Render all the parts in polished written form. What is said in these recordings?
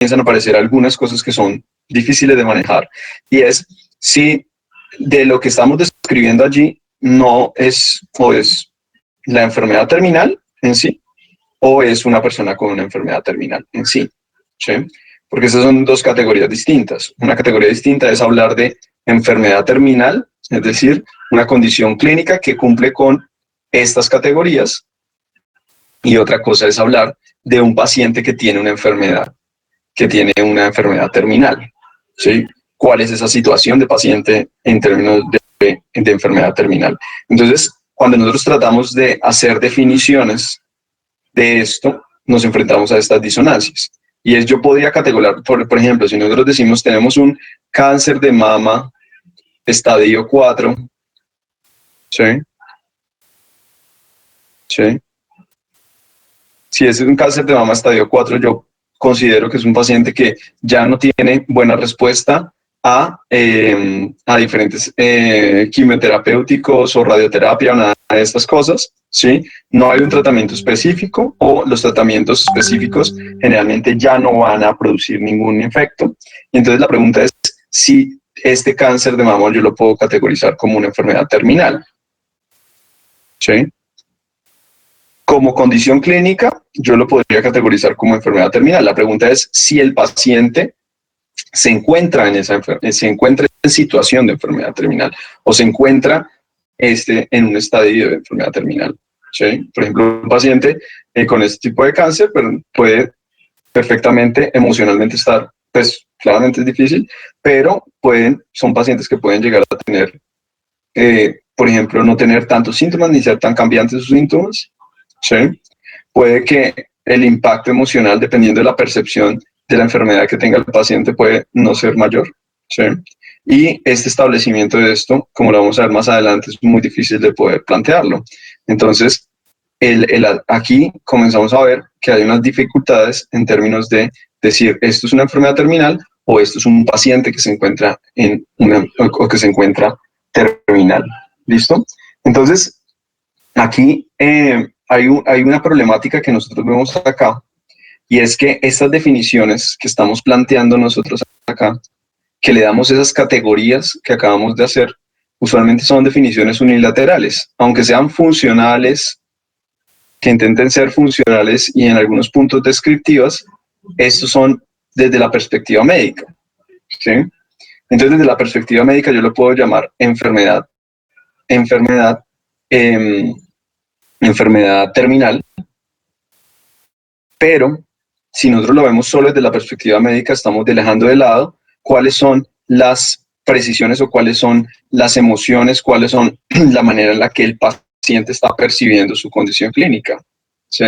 comienzan a aparecer algunas cosas que son difíciles de manejar, y es si de lo que estamos describiendo allí no es o es la enfermedad terminal en sí, o es una persona con una enfermedad terminal en sí, ¿sí? Porque esas son dos categorías distintas. Una categoría distinta es hablar de enfermedad terminal, es decir, una condición clínica que cumple con estas categorías, y otra cosa es hablar de un paciente que tiene una enfermedad terminal, ¿sí? ¿Cuál es esa situación de paciente en términos de enfermedad terminal? Entonces, cuando nosotros tratamos de hacer definiciones de esto, nos enfrentamos a estas disonancias. Y es, yo podría categorizar, por ejemplo, si nosotros decimos tenemos un cáncer de mama estadio 4, ¿sí? ¿Sí? Si ese es un cáncer de mama estadio 4, yo considero que es un paciente que ya no tiene buena respuesta a diferentes quimioterapéuticos o radioterapia o nada de estas cosas, ¿sí? No hay un tratamiento específico, o los tratamientos específicos generalmente ya no van a producir ningún efecto. Y entonces la pregunta es si este cáncer de mama yo lo puedo categorizar como una enfermedad terminal, ¿sí? Como condición clínica, yo lo podría categorizar como enfermedad terminal. La pregunta es si el paciente se encuentra en situación de enfermedad terminal, o se encuentra en un estadio de enfermedad terminal, ¿sí? Por ejemplo, un paciente con este tipo de cáncer puede perfectamente emocionalmente estar, pues claramente es difícil, pero son pacientes que pueden llegar a tener, por ejemplo, no tener tantos síntomas ni ser tan cambiantes sus síntomas, ¿sí? Puede que el impacto emocional, dependiendo de la percepción de la enfermedad que tenga el paciente, puede no ser mayor, ¿sí? Y este establecimiento de esto, como lo vamos a ver más adelante, es muy difícil de poder plantearlo. Entonces, aquí comenzamos a ver que hay unas dificultades en términos de decir esto es una enfermedad terminal o esto es un paciente que se encuentra que se encuentra terminal. ¿Listo? Entonces, aquí hay una problemática que nosotros vemos acá, y es que estas definiciones que estamos planteando nosotros acá, que le damos esas categorías que acabamos de hacer, usualmente son definiciones unilaterales, aunque sean funcionales, que intenten ser funcionales y en algunos puntos descriptivas. Estos son desde la perspectiva médica, ¿sí? Entonces, desde la perspectiva médica yo lo puedo llamar enfermedad terminal, pero si nosotros lo vemos solo desde la perspectiva médica, estamos dejando de lado cuáles son las precisiones o cuáles son las emociones, cuáles son la manera en la que el paciente está percibiendo su condición clínica, ¿sí?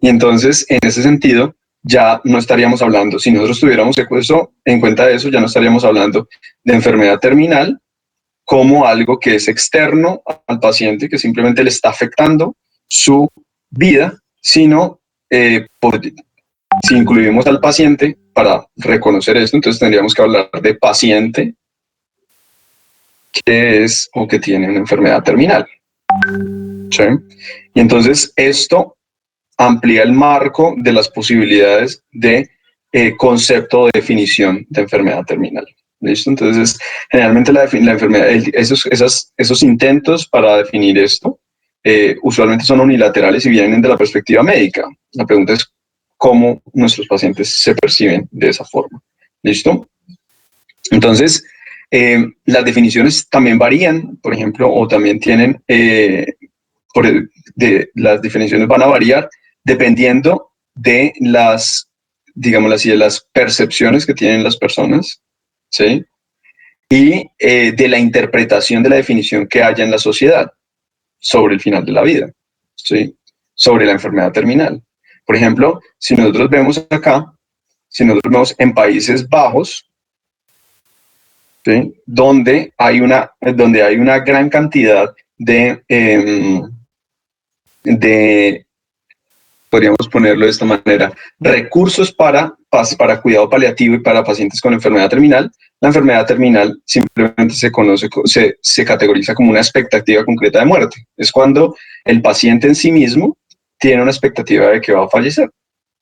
Y entonces, en ese sentido, ya no estaríamos hablando, si nosotros tuviéramos en cuenta eso, ya no estaríamos hablando de enfermedad terminal como algo que es externo al paciente, que simplemente le está afectando su vida, sino si incluimos al paciente para reconocer esto, entonces tendríamos que hablar de paciente que es o que tiene una enfermedad terminal, ¿sí? Y entonces esto amplía el marco de las posibilidades de concepto o definición de enfermedad terminal. ¿Listo? Entonces, generalmente la enfermedad, esos intentos para definir esto usualmente son unilaterales y vienen de la perspectiva médica. La pregunta es cómo nuestros pacientes se perciben de esa forma. ¿Listo? Entonces, las definiciones también varían, por ejemplo, o también tienen, las definiciones van a variar dependiendo de digámoslo así, de las percepciones que tienen las personas, ¿sí? Y de la interpretación de la definición que haya en la sociedad sobre el final de la vida, ¿sí? Sobre la enfermedad terminal. Por ejemplo, si nosotros vemos acá, si nosotros vemos en Países Bajos, ¿sí? donde hay una gran cantidad podríamos ponerlo de esta manera, recursos para cuidado paliativo y para pacientes con enfermedad terminal. La enfermedad terminal simplemente se categoriza como una expectativa concreta de muerte. Es cuando el paciente en sí mismo tiene una expectativa de que va a fallecer,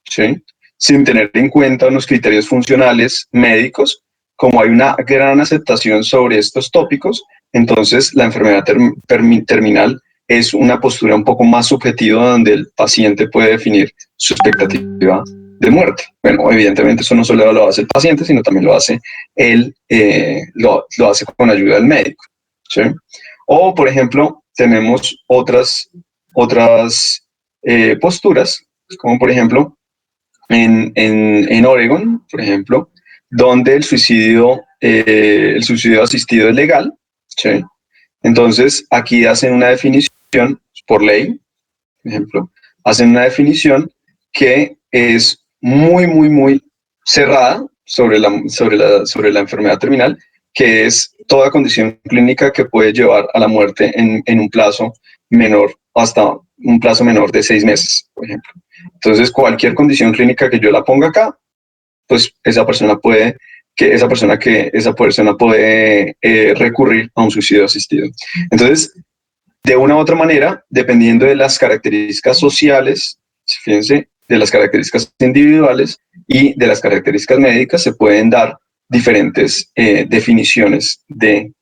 ¿sí? sin tener en cuenta unos criterios funcionales médicos. Como hay una gran aceptación sobre estos tópicos, entonces la enfermedad terminal es una postura un poco más subjetiva donde el paciente puede definir su expectativa de muerte. Bueno, evidentemente eso no solo lo hace el paciente, sino también lo hace él, lo hace con ayuda del médico, ¿sí? O, por ejemplo, tenemos otras posturas, como por ejemplo en Oregon, por ejemplo, donde el suicidio asistido es legal, ¿sí? Entonces, aquí hacen una definición por ley, por ejemplo, hacen una definición que es muy cerrada sobre la enfermedad terminal, que es toda condición clínica que puede llevar a la muerte en un plazo menor, hasta un plazo menor de 6 meses, por ejemplo. Entonces, cualquier condición clínica que yo la ponga acá, pues esa persona puede recurrir a un suicidio asistido. Entonces, de una u otra manera, dependiendo de las características sociales, fíjense, de las características individuales y de las características médicas, se pueden dar diferentes definiciones de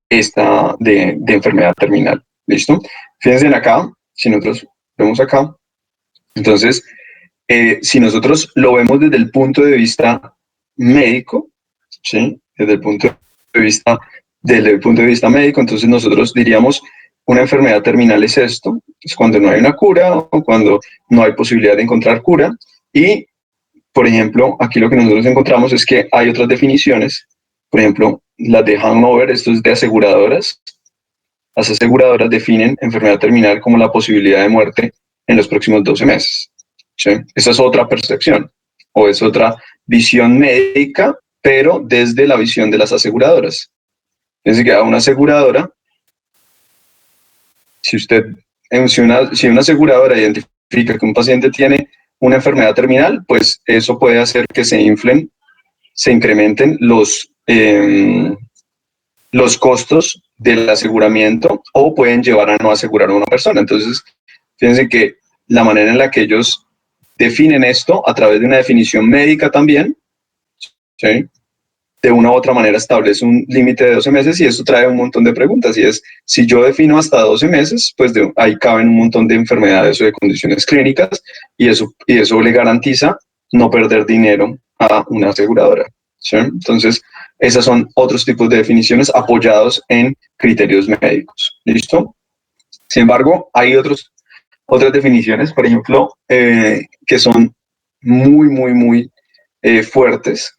enfermedad terminal. ¿Listo? Fíjense en acá, si nosotros vemos acá, entonces, si nosotros lo vemos desde el punto de vista médico, ¿sí? Desde el punto de vista médico, entonces nosotros diríamos, una enfermedad terminal es esto, es cuando no hay una cura o cuando no hay posibilidad de encontrar cura. Y, por ejemplo, aquí lo que nosotros encontramos es que hay otras definiciones, por ejemplo, las de Hanover, esto es de aseguradoras. Las aseguradoras definen enfermedad terminal como la posibilidad de muerte en los próximos 12 meses. ¿Sí? Esa es otra percepción o es otra visión médica, pero desde la visión de las aseguradoras. Es decir, que a una aseguradora, si una aseguradora identifica que un paciente tiene una enfermedad terminal, pues eso puede hacer que se incrementen los costos del aseguramiento o pueden llevar a no asegurar a una persona. Entonces, fíjense que la manera en la que ellos definen esto a través de una definición médica también, ¿sí? De una u otra manera establece un límite de 12 meses y esto trae un montón de preguntas y es, si yo defino hasta 12 meses, pues ahí caben un montón de enfermedades o de condiciones clínicas y eso le garantiza no perder dinero a una aseguradora, ¿sí? Entonces, esas son otros tipos de definiciones apoyados en criterios médicos. ¿Listo? Sin embargo, hay otras definiciones, por ejemplo, que son muy fuertes,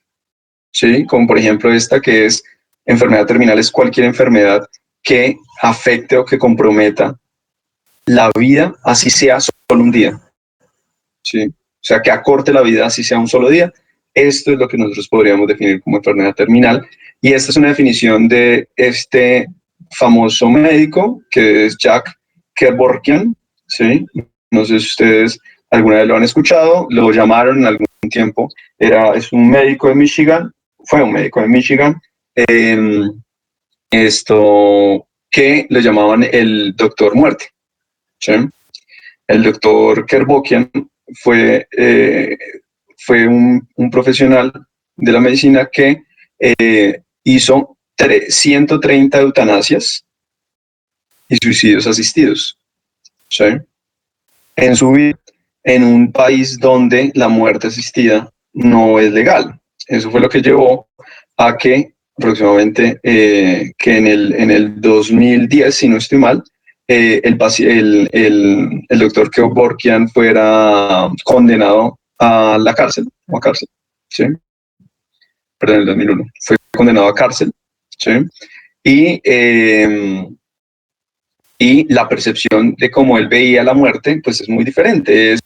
¿sí? Como por ejemplo esta que es enfermedad terminal, es cualquier enfermedad que afecte o que comprometa la vida, así sea solo un día, ¿sí? O sea, que acorte la vida, así sea un solo día. Esto es lo que nosotros podríamos definir como enfermedad terminal. Y esta es una definición de este famoso médico, que es Jack Kevorkian, ¿sí? No sé si ustedes alguna vez lo han escuchado, lo llamaron en algún tiempo, es un médico de Michigan, fue un médico de Michigan, que le llamaban el doctor muerte, ¿sí? El doctor Kevorkian fue un profesional de la medicina que hizo 130 eutanasias y suicidios asistidos, ¿sí? En su vida, en un país donde la muerte asistida no es legal. Eso fue lo que llevó a que aproximadamente que en el 2010, si no estoy mal, el doctor Kevorkian fuera condenado a la cárcel, ¿sí? Perdón, en el 2001, fue condenado a cárcel, ¿sí? Y la percepción de cómo él veía la muerte, pues es muy diferente.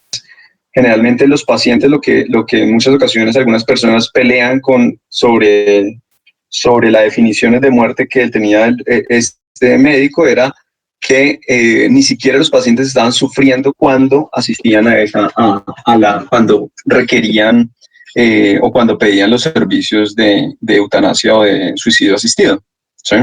Generalmente los pacientes lo que en muchas ocasiones algunas personas pelean sobre las definiciones de muerte que él tenía este médico era que ni siquiera los pacientes estaban sufriendo cuando asistían cuando requerían o cuando pedían los servicios de eutanasia o de suicidio asistido, ¿sí?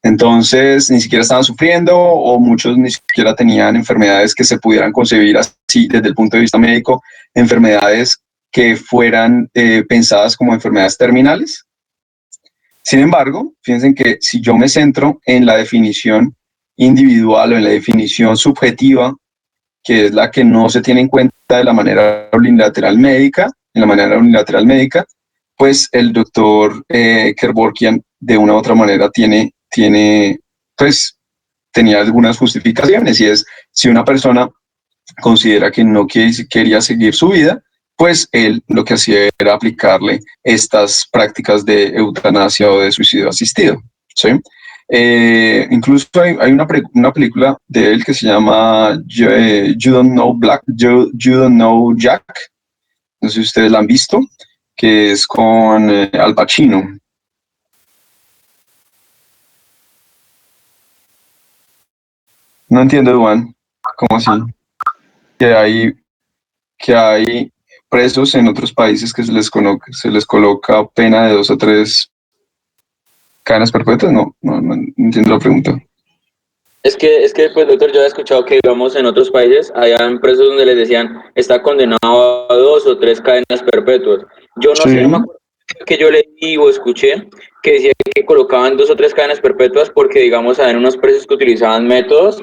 Entonces, ni siquiera estaban sufriendo o muchos ni siquiera tenían enfermedades que se pudieran concebir así desde el punto de vista médico, enfermedades que fueran pensadas como enfermedades terminales. Sin embargo, fíjense que si yo me centro en la definición individual o en la definición subjetiva, que es la que no se tiene en cuenta de la manera unilateral médica, pues el doctor Kevorkian de una u otra manera pues tenía algunas justificaciones, y es si una persona considera que no quería seguir su vida, pues él lo que hacía era aplicarle estas prácticas de eutanasia o de suicidio asistido, ¿sí? Incluso hay una película de él que se llama You Don't Know You Don't Know Jack, no sé si ustedes la han visto, que es con Al Pacino. No entiendo, Juan, ¿cómo así? Que hay, que hay presos en otros países que se les coloca pena de 2 a 3 cadenas perpetuas. No entiendo la pregunta. Es que pues, doctor, yo he escuchado que, digamos, en otros países hay presos donde les decían está condenado a 2 o 3 cadenas perpetuas. Yo no Sí. sé, no me acuerdo que yo leí o escuché que decía que colocaban 2 o 3 cadenas perpetuas porque, digamos, había unos presos que utilizaban métodos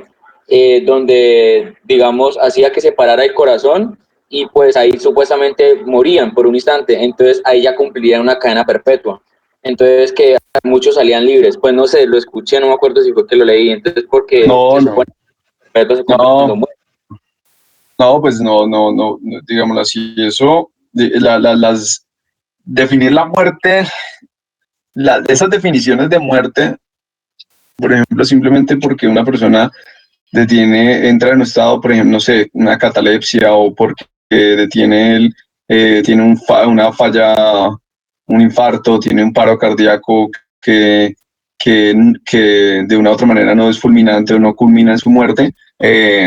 donde, digamos, hacía que se parara el corazón y pues ahí supuestamente morían por un instante. Entonces ahí ya cumplirían una cadena perpetua. Entonces que muchos salían libres. Pues no sé, lo escuché, no me acuerdo si fue que lo leí. Entonces porque se supone que perpetua se cumple cuando muere. No, pues no, digámoslo así, eso, definir la muerte, esas definiciones de muerte, por ejemplo, simplemente porque una persona entra en un estado, por ejemplo, no sé, una catalepsia, o porque tiene una falla, un infarto, tiene un paro cardíaco que de una u otra manera no es fulminante o no culmina en su muerte,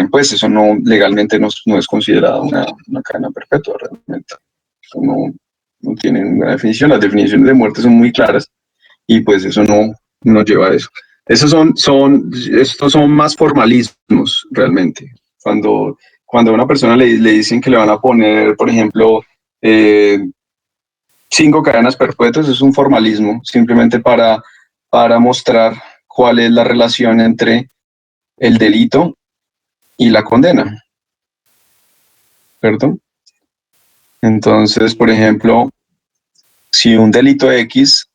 pues eso legalmente no es considerado una cadena perpetua realmente. Eso no tiene ninguna definición. Las definiciones de muerte son muy claras, y pues eso no lleva a eso. Estos son más formalismos realmente. Cuando a una persona le dicen que le van a poner, por ejemplo, 5 cadenas perpetuas, es un formalismo, simplemente para mostrar cuál es la relación entre el delito y la condena. ¿Perdón? Entonces, por ejemplo, si un delito X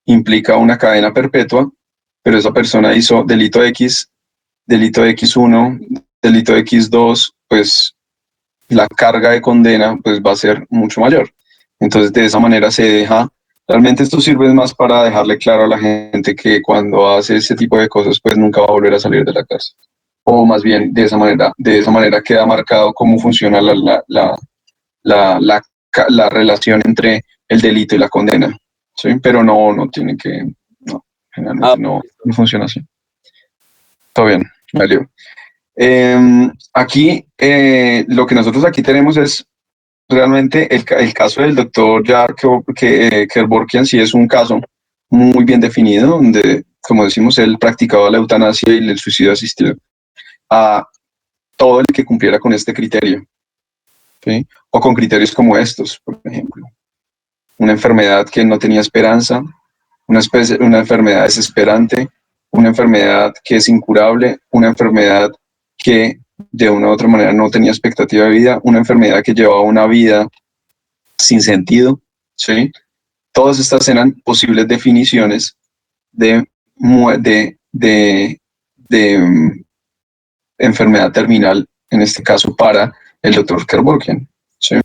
implica una cadena perpetua, pero esa persona hizo delito X1, delito X2, pues la carga de condena pues va a ser mucho mayor. Entonces, de esa manera realmente esto sirve más para dejarle claro a la gente que cuando hace ese tipo de cosas, pues nunca va a volver a salir de la cárcel. O más bien, de esa manera queda marcado cómo funciona la relación entre el delito y la condena. ¿Sí? Pero no tiene que, generalmente no funciona así. Todo bien, valió. Aquí, lo que nosotros aquí tenemos es realmente el caso del doctor Kevorkian. Sí es un caso muy bien definido, donde, como decimos, él practicaba la eutanasia y el suicidio asistido a todo el que cumpliera con este criterio, ¿sí? O con criterios como estos, por ejemplo. Una enfermedad que no tenía esperanza, una enfermedad desesperante, una enfermedad que es incurable, una enfermedad que de una u otra manera no tenía expectativa de vida, una enfermedad que llevaba una vida sin sentido, ¿sí? Todas estas eran posibles definiciones de, de enfermedad terminal, en este caso para el doctor Kevorkian, ¿sí?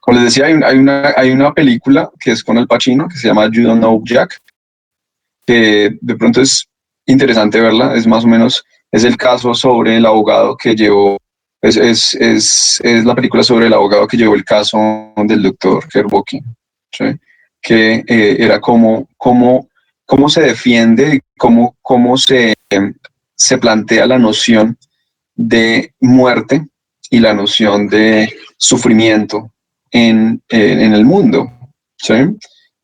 Como les decía, hay una película que es con Al Pacino, que se llama You Don't Know Jack, que de pronto es interesante verla. Es más o menos, es el caso sobre el abogado que llevó, es la película sobre el abogado que llevó el caso del doctor Kevorkian, ¿sí? Que era cómo se defiende, cómo se plantea la noción de muerte y la noción de sufrimiento en el mundo, ¿sí?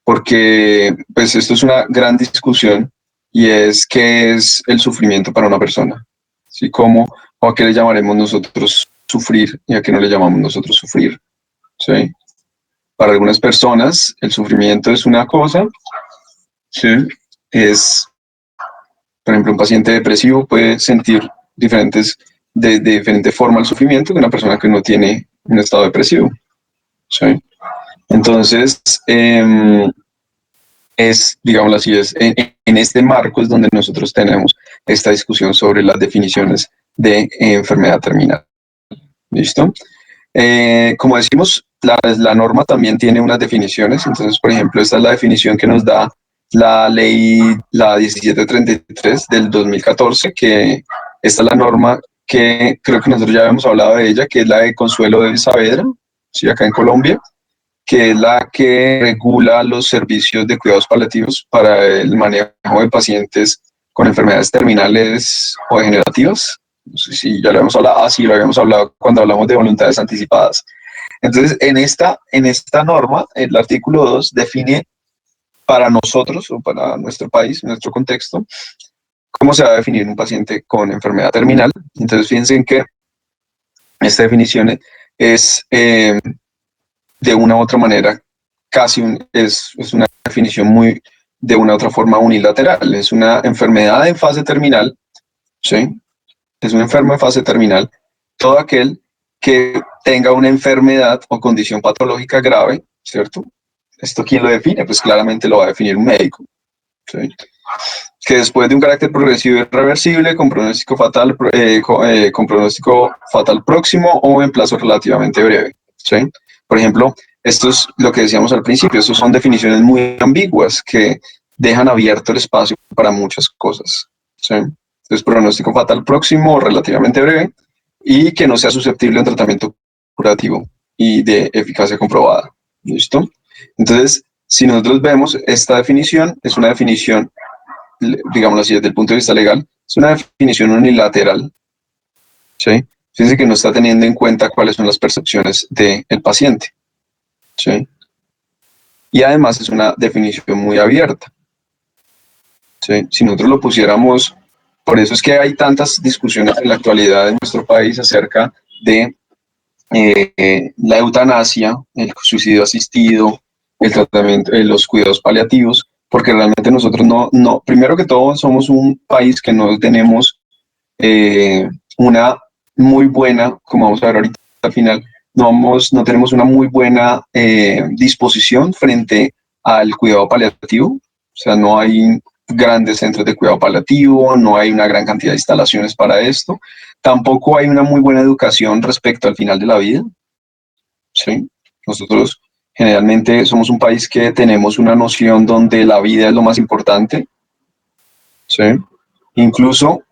Porque pues esto es una gran discusión, y es qué es el sufrimiento para una persona, ¿sí? ¿Cómo o a qué le llamaremos nosotros sufrir y a qué no le llamamos nosotros sufrir, ¿sí? Para algunas personas el sufrimiento es una cosa, ¿sí? Es, por ejemplo, un paciente depresivo puede sentir de diferente forma el sufrimiento que una persona que no tiene un estado depresivo, ¿sí? Entonces, digámoslo así, en este marco es donde nosotros tenemos esta discusión sobre las definiciones de enfermedad terminal. ¿Listo? Como decimos, la norma también tiene unas definiciones. Entonces, por ejemplo, esta es la definición que nos da la ley, la 1733 del 2014, que esta es la norma que creo que nosotros ya habíamos hablado de ella, que es la de Consuelo de Saavedra, ¿sí? Acá en Colombia, que es la que regula los servicios de cuidados paliativos para el manejo de pacientes con enfermedades terminales o degenerativas. No sé si ya lo habíamos hablado, sí, lo habíamos hablado cuando hablamos de voluntades anticipadas. Entonces, en esta norma, el artículo 2 define para nosotros o para nuestro país, nuestro contexto, cómo se va a definir un paciente con enfermedad terminal. Entonces, fíjense en que esta definición es de una u otra manera, es una definición muy, de una u otra forma unilateral. Es una enfermedad en fase terminal, ¿sí? Es un enfermo en fase terminal, todo aquel que tenga una enfermedad o condición patológica grave, ¿cierto? ¿Esto quién lo define? Pues claramente lo va a definir un médico, ¿sí? Que después de un carácter progresivo y irreversible, con pronóstico fatal próximo o en plazo relativamente breve, ¿sí? Por ejemplo, esto es lo que decíamos al principio, estos son definiciones muy ambiguas que dejan abierto el espacio para muchas cosas, ¿sí? Entonces, pronóstico fatal próximo o relativamente breve y que no sea susceptible a un tratamiento curativo y de eficacia comprobada, ¿listo? Entonces, si nosotros vemos esta definición, es una definición, digámoslo así, desde el punto de vista legal, es una definición unilateral, ¿sí? Fíjense que no está teniendo en cuenta cuáles son las percepciones del paciente, ¿sí? Y además es una definición muy abierta, ¿sí? Si nosotros lo pusiéramos, por eso es que hay tantas discusiones en la actualidad en nuestro país acerca de la eutanasia, el suicidio asistido, el tratamiento, los cuidados paliativos, porque realmente nosotros primero que todo somos un país que no tenemos una muy buena, como vamos a ver ahorita al final, no tenemos una muy buena disposición frente al cuidado paliativo, o sea, no hay grandes centros de cuidado paliativo, no hay una gran cantidad de instalaciones para esto, tampoco hay una muy buena educación respecto al final de la vida, ¿sí? Nosotros generalmente somos un país que tenemos una noción donde la vida es lo más importante, ¿sí? Incluso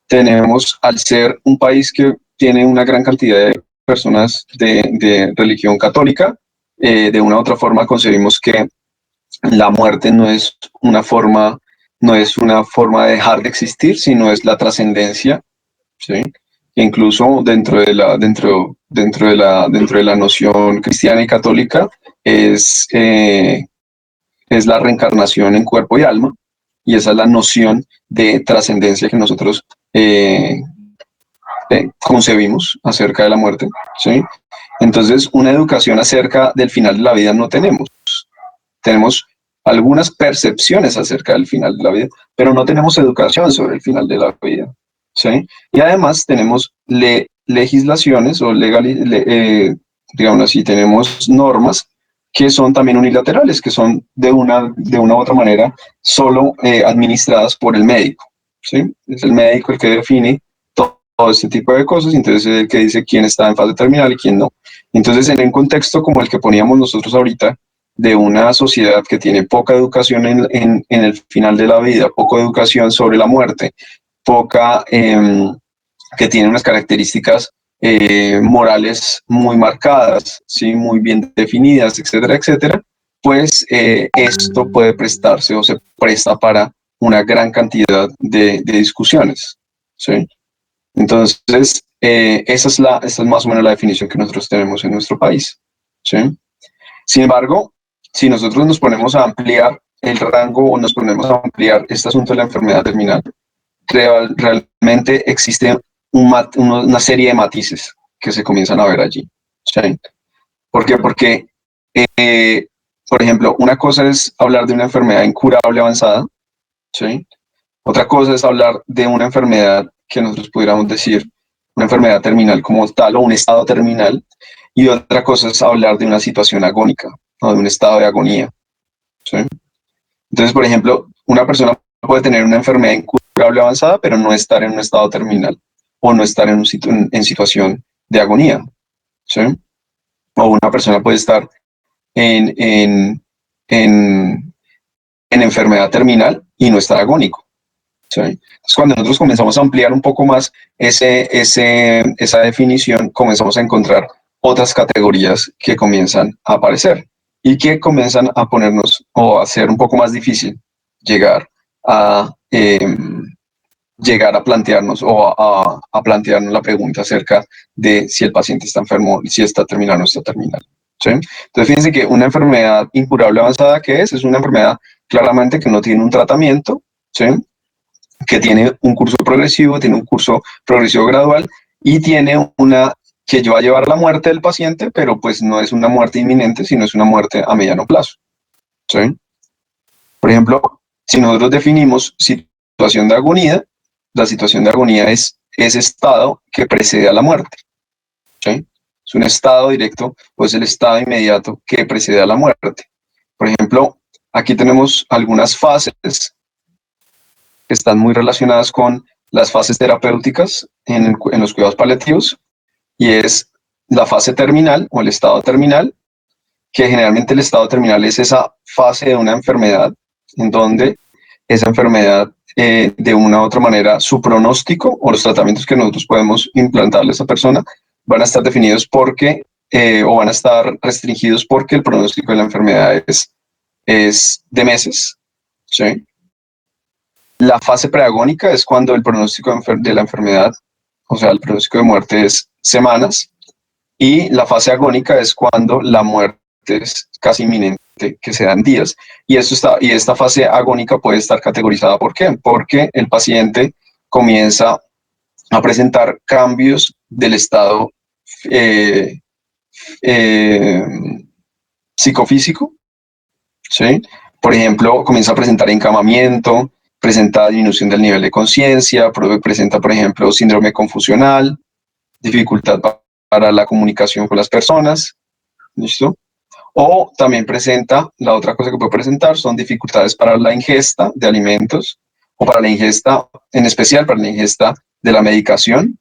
tenemos, al ser un país que tiene una gran cantidad de personas de religión católica, de una u otra forma concebimos que la muerte no es una forma de dejar de existir, sino es la trascendencia, ¿sí? E incluso dentro de la noción cristiana y católica es la reencarnación en cuerpo y alma, y esa es la noción de trascendencia que nosotros concebimos acerca de la muerte, ¿sí? Entonces, una educación acerca del final de la vida no tenemos. Tenemos algunas percepciones acerca del final de la vida, pero no tenemos educación sobre el final de la vida, ¿sí? Y además tenemos legislaciones o digamos así, tenemos normas que son también unilaterales, que son de una u otra manera solo administradas por el médico, ¿sí? Es el médico el que define todo este tipo de cosas, entonces es el que dice quién está en fase terminal y quién no. Entonces, en un contexto como el que poníamos nosotros ahorita, de una sociedad que tiene poca educación en el final de la vida, poca educación sobre la muerte, poca, que tiene unas características morales muy marcadas, ¿sí? Muy bien definidas, etcétera, etcétera, pues esto puede prestarse o se presta para una gran cantidad de discusiones, ¿sí? Entonces, esa es más o menos la definición que nosotros tenemos en nuestro país, ¿sí? Sin embargo, si nosotros nos ponemos a ampliar el rango o nos ponemos a ampliar este asunto de la enfermedad terminal, realmente existe una serie de matices que se comienzan a ver allí, ¿sí? ¿Por qué? Porque Por ejemplo, una cosa es hablar de una enfermedad incurable avanzada, ¿sí? Otra cosa es hablar de una enfermedad que nosotros pudiéramos decir una enfermedad terminal como tal o un estado terminal, y otra cosa es hablar de una situación agónica o de un estado de agonía, ¿sí? Entonces, por ejemplo, una persona puede tener una enfermedad incurable avanzada, pero no estar en un estado terminal o no estar en situación de agonía, ¿sí? O una persona puede estar en, en, en, en enfermedad terminal y no estar agónico, ¿sí? Entonces, cuando nosotros comenzamos a ampliar un poco más esa definición, comenzamos a encontrar otras categorías que comienzan a aparecer y que comienzan a ponernos o a hacer un poco más difícil llegar a, llegar a plantearnos o a plantearnos la pregunta acerca de si el paciente está enfermo, si está terminal o no está terminal, ¿sí? Entonces, fíjense que una enfermedad incurable avanzada, ¿qué es? Es una enfermedad claramente que no tiene un tratamiento, ¿sí? Que tiene un curso progresivo, tiene un curso progresivo gradual y tiene una que va a llevar a la muerte del paciente, pero pues no es una muerte inminente, sino es una muerte a mediano plazo, ¿sí? Por ejemplo, si nosotros definimos situación de agonía, la situación de agonía es ese estado que precede a la muerte, ¿sí? Es un estado directo o es el estado inmediato que precede a la muerte. Por ejemplo, aquí tenemos algunas fases que están muy relacionadas con las fases terapéuticas en los cuidados paliativos, y es la fase terminal o el estado terminal, que generalmente el estado terminal es esa fase de una enfermedad en donde esa enfermedad, de una u otra manera, su pronóstico o los tratamientos que nosotros podemos implantarle a esa persona van a estar definidos porque, o van a estar restringidos porque el pronóstico de la enfermedad es de meses, ¿sí? La fase preagónica es cuando el pronóstico de la enfermedad, o sea, el pronóstico de muerte es semanas, y la fase agónica es cuando la muerte es casi inminente, que se dan días. Y esta fase agónica puede estar categorizada, ¿por qué? Porque el paciente comienza a presentar cambios del estado eh, eh, psicofísico, ¿sí? Por ejemplo, comienza a presentar encamamiento, presenta disminución del nivel de conciencia, presenta, por ejemplo, síndrome confusional, dificultad para la comunicación con las personas, ¿listo? O también presenta, la otra cosa que puede presentar son dificultades para la ingesta de alimentos o para la ingesta, en especial para la ingesta de la medicación,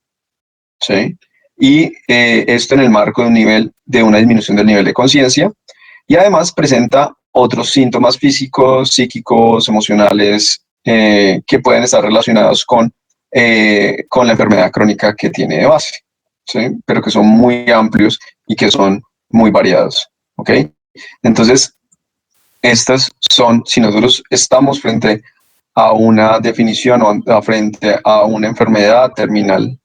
¿sí? Y esto en el marco de un nivel, de una disminución del nivel de conciencia, y además presenta otros síntomas físicos, psíquicos, emocionales, que pueden estar relacionados con la enfermedad crónica que tiene de base, ¿sí? Pero que son muy amplios y que son muy variados, ¿ok? Entonces, estas son, si nosotros estamos frente a una definición o frente a una enfermedad terminal,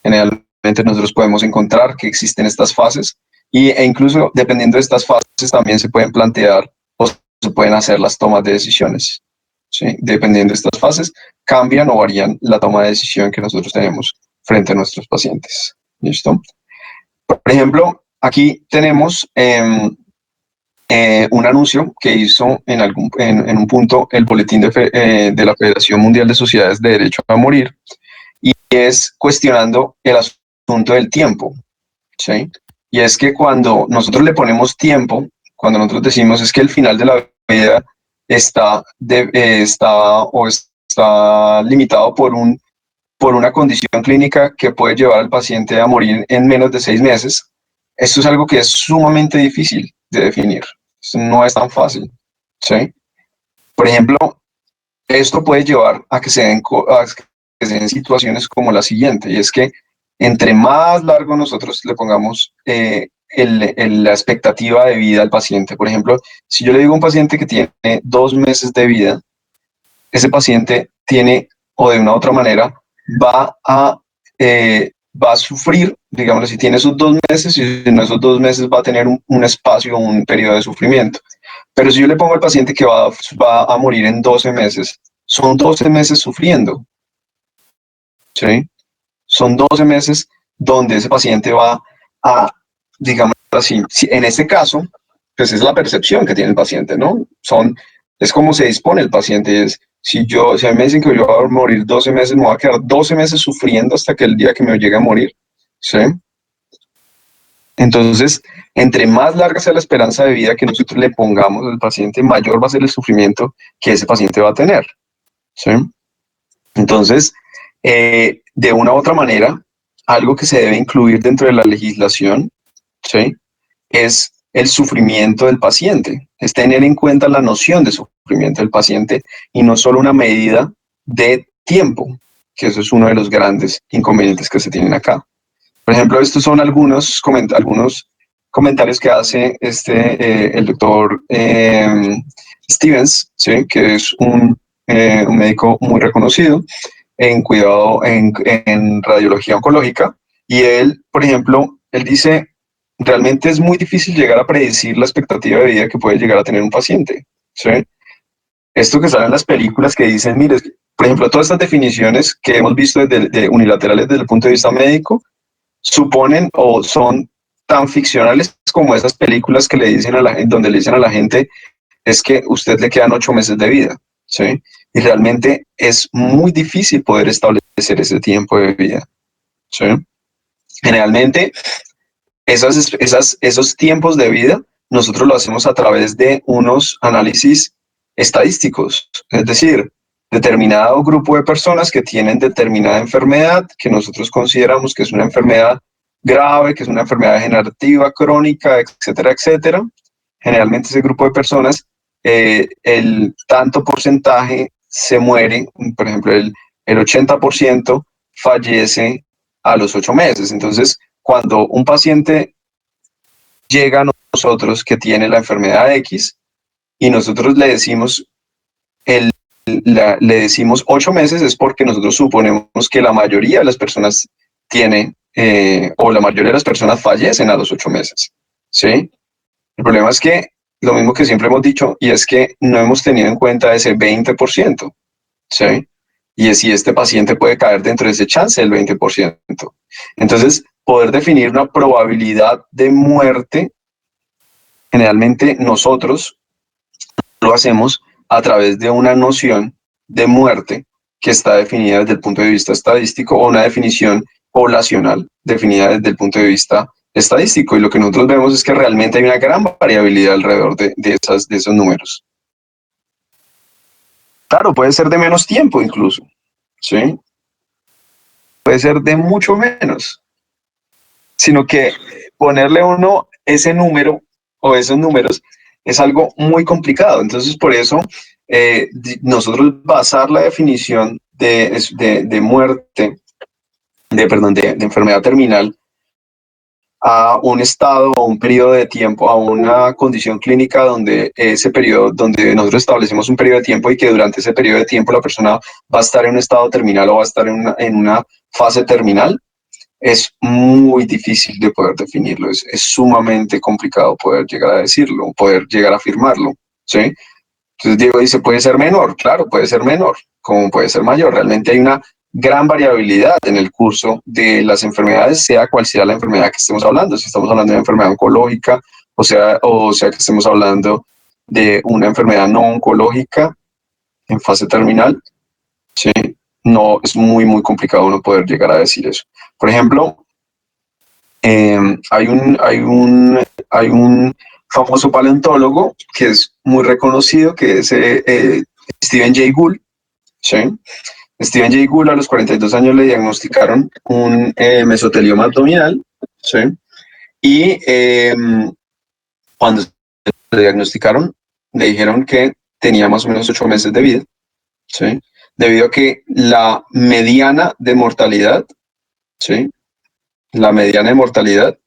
generalmente nosotros podemos encontrar que existen estas fases e incluso dependiendo de estas fases también se pueden plantear o se pueden hacer las tomas de decisiones, ¿sí? Dependiendo de estas fases, cambian o varían la toma de decisión que nosotros tenemos frente a nuestros pacientes. ¿Listo? Por ejemplo, aquí tenemos un anuncio que hizo en un punto el boletín de la Federación Mundial de Sociedades de Derecho a Morir, y es cuestionando el asunto del tiempo, ¿sí? Y es que cuando nosotros le ponemos tiempo, cuando nosotros decimos es que el final de la vida está limitado por una condición clínica que puede llevar al paciente a morir en menos de 6 meses, esto es algo que es sumamente difícil de definir. Esto no es tan fácil, ¿sí? Por ejemplo, esto puede llevar a que se den situaciones como la siguiente, y es que entre más largo nosotros le pongamos la expectativa de vida al paciente, por ejemplo, si yo le digo a un paciente que tiene 2 meses de vida, ese paciente tiene, o de una u otra manera, va a sufrir, digamos, si tiene esos 2 meses, y en esos 2 meses va a tener un espacio, un periodo de sufrimiento. Pero si yo le pongo al paciente que va a morir en 12 meses, son 12 meses sufriendo, ¿sí? Son 12 meses donde ese paciente va a, digamos así, en este caso, pues es la percepción que tiene el paciente, ¿no? Es como se dispone el paciente, es, si a mí me dicen que yo voy a morir 12 meses, me voy a quedar 12 meses sufriendo hasta que el día que me llegue a morir, ¿sí? Entonces, entre más larga sea la esperanza de vida que nosotros le pongamos al paciente, mayor va a ser el sufrimiento que ese paciente va a tener, ¿sí? Entonces, de una u otra manera, algo que se debe incluir dentro de la legislación, ¿sí?, es el sufrimiento del paciente, es tener en cuenta la noción de sufrimiento del paciente y no solo una medida de tiempo, que eso es uno de los grandes inconvenientes que se tienen acá. Por ejemplo, estos son algunos comentarios que hace el doctor Stevens, ¿sí?, que es un médico muy reconocido en cuidado en radiología oncológica. Y él, por ejemplo, él dice, realmente es muy difícil llegar a predecir la expectativa de vida que puede llegar a tener un paciente, ¿sí? Esto que sale en las películas que dicen, mire, por ejemplo, todas estas definiciones que hemos visto unilaterales desde el punto de vista médico, suponen o son tan ficcionales como esas películas que le dicen a la gente, donde le dicen a la gente, es que usted le quedan 8 meses de vida, ¿sí? Y realmente es muy difícil poder establecer ese tiempo de vida, ¿sí? Generalmente, esos tiempos de vida, nosotros lo hacemos a través de unos análisis estadísticos, es decir, determinado grupo de personas que tienen determinada enfermedad, que nosotros consideramos que es una enfermedad grave, que es una enfermedad degenerativa, crónica, etcétera, etcétera. Generalmente ese grupo de personas, el tanto porcentaje se muere, por ejemplo, el 80% fallece a los 8 meses. Entonces, cuando un paciente llega a nosotros que tiene la enfermedad X y nosotros le decimos, le decimos 8 meses, es porque nosotros suponemos que la mayoría de las personas tiene, o la mayoría de las personas fallecen a los 8 meses, ¿sí? El problema es que lo mismo que siempre hemos dicho, y es que no hemos tenido en cuenta ese 20%, ¿sí? Y es si este paciente puede caer dentro de ese chance del 20%. Entonces, poder definir una probabilidad de muerte, generalmente nosotros lo hacemos a través de una noción de muerte que está definida desde el punto de vista estadístico o una definición poblacional definida desde el punto de vista estadístico. Y lo que nosotros vemos es que realmente hay una gran variabilidad alrededor de esos números. Claro, puede ser de menos tiempo incluso, ¿sí? Puede ser de mucho menos, sino que ponerle uno ese número o esos números es algo muy complicado. Entonces, por eso, nosotros basar la definición de muerte, de enfermedad terminal, a un estado o un periodo de tiempo, a una condición clínica donde ese periodo, donde nosotros establecemos un periodo de tiempo y que durante ese periodo de tiempo la persona va a estar en un estado terminal o va a estar en una fase terminal, es muy difícil de poder definirlo, es sumamente complicado poder llegar a decirlo, poder llegar a afirmarlo, ¿sí? Entonces Diego dice, puede ser menor, claro, puede ser menor, como puede ser mayor, realmente hay una gran variabilidad en el curso de las enfermedades, sea cual sea la enfermedad que estemos hablando, si estamos hablando de una enfermedad oncológica, o sea que estemos hablando de una enfermedad no oncológica en fase terminal, ¿sí? No, es muy, muy complicado uno poder llegar a decir eso. Por ejemplo, hay un famoso paleontólogo que es muy reconocido, que es Stephen Jay Gould, ¿sí? Stephen Jay Gould a los 42 años le diagnosticaron un mesotelioma abdominal, ¿sí? Y cuando le diagnosticaron, le dijeron que tenía más o menos 8 meses de vida, ¿sí? Debido a que la mediana de mortalidad, ¿sí? La mediana de mortalidad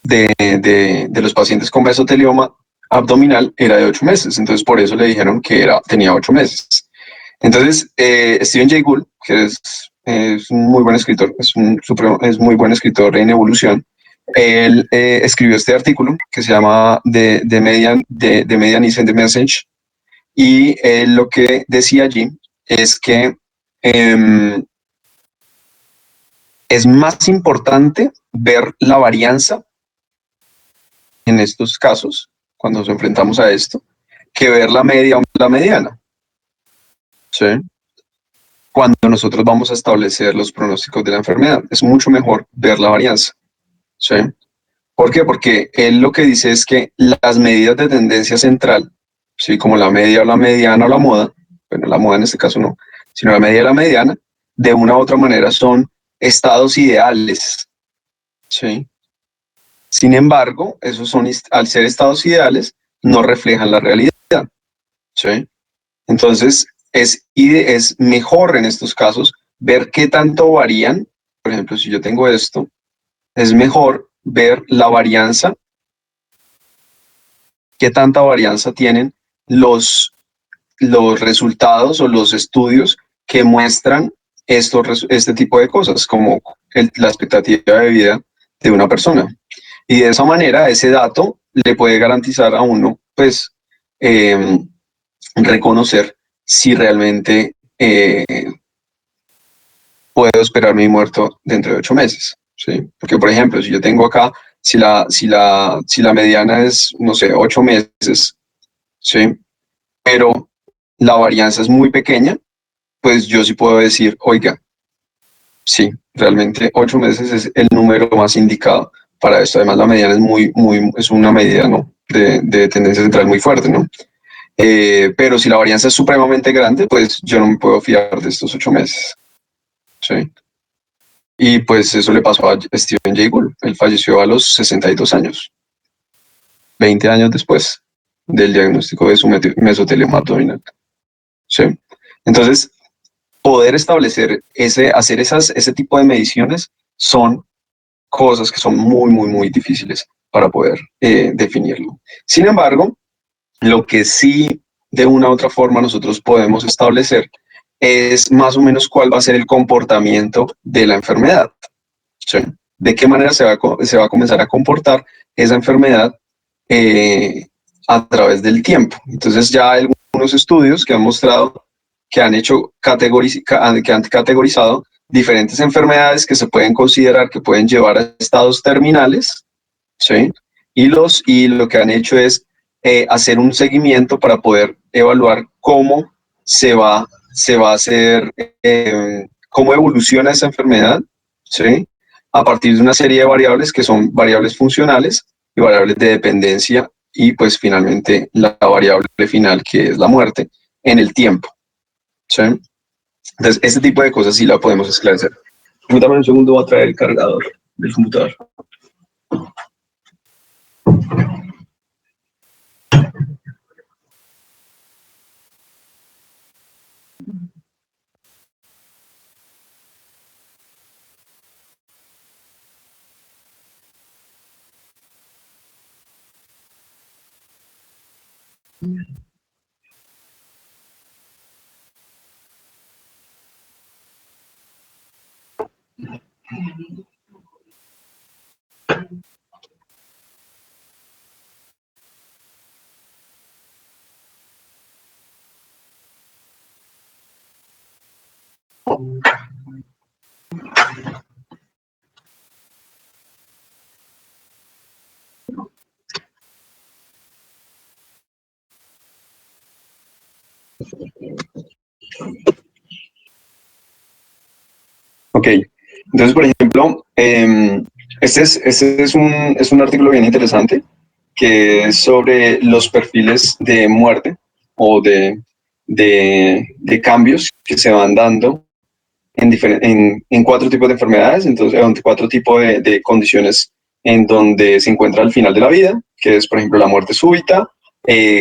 de los pacientes con mesotelioma abdominal era de 8 meses. Entonces, por eso le dijeron que tenía 8 meses. Entonces, Stephen Jay Gould, que es un muy buen escritor, es muy buen escritor en evolución, él escribió este artículo que se llama The Median is in the Message, y él lo que decía allí es que es más importante ver la varianza en estos casos, cuando nos enfrentamos a esto, que ver la media o la mediana. ¿Sí? Cuando nosotros vamos a establecer los pronósticos de la enfermedad, es mucho mejor ver la varianza. ¿Sí? ¿Por qué? Porque él lo que dice es que las medidas de tendencia central, ¿sí? Como la media o la mediana o la moda, bueno, la moda en este caso no, sino la media y la mediana, de una u otra manera son estados ideales. ¿Sí? Sin embargo, esos son, al ser estados ideales, no reflejan la realidad. ¿Sí? Entonces, es mejor en estos casos ver qué tanto varían. Por ejemplo, si yo tengo esto, es mejor ver la varianza, qué tanta varianza tienen los, los resultados o los estudios que muestran este tipo de cosas, como la expectativa de vida de una persona. Y de esa manera, ese dato le puede garantizar a uno, pues, eh, reconocer si realmente puedo esperar mi muerto dentro de 8 meses. ¿Sí? Porque, por ejemplo, si yo tengo acá, si la mediana es, no sé, 8 meses, ¿sí? Pero la varianza es muy pequeña, pues yo sí puedo decir, oiga, sí, realmente 8 meses es el número más indicado para esto. Además, la mediana es una medida, ¿no? De tendencia central muy fuerte, ¿no? Pero si la varianza es supremamente grande, pues yo no me puedo fiar de estos 8 meses. ¿Sí? Y pues eso le pasó a Stephen Jay Gould. Él falleció a los 62 años, 20 años después del diagnóstico de su mesotelioma abdominal. ¿Sí? Entonces, poder establecer hacer ese tipo de mediciones son cosas que son muy difíciles para poder definirlo. Sin embargo, lo que sí de una u otra forma nosotros podemos establecer es más o menos cuál va a ser el comportamiento de la enfermedad. ¿Sí? De qué manera se va a comenzar a comportar esa enfermedad eh, a través del tiempo. Entonces ya hay algunos estudios que han mostrado que han hecho que han categorizado diferentes enfermedades que se pueden considerar que pueden llevar a estados terminales, ¿sí? Y lo que han hecho es hacer un seguimiento para poder evaluar cómo se va a hacer, cómo evoluciona esa enfermedad, ¿sí? A partir de una serie de variables que son variables funcionales y variables de dependencia y pues finalmente la variable final que es la muerte en el tiempo, ¿sí? Entonces, este tipo de cosas sí la podemos esclarecer. Permítame un segundo, voy a traer el cargador del computador. Ok, entonces, por ejemplo, este es un artículo bien interesante que es sobre los perfiles de muerte o de cambios que se van dando en 4 tipos de enfermedades, entonces, en 4 tipos de condiciones en donde se encuentra al final de la vida, que es, por ejemplo, la muerte súbita,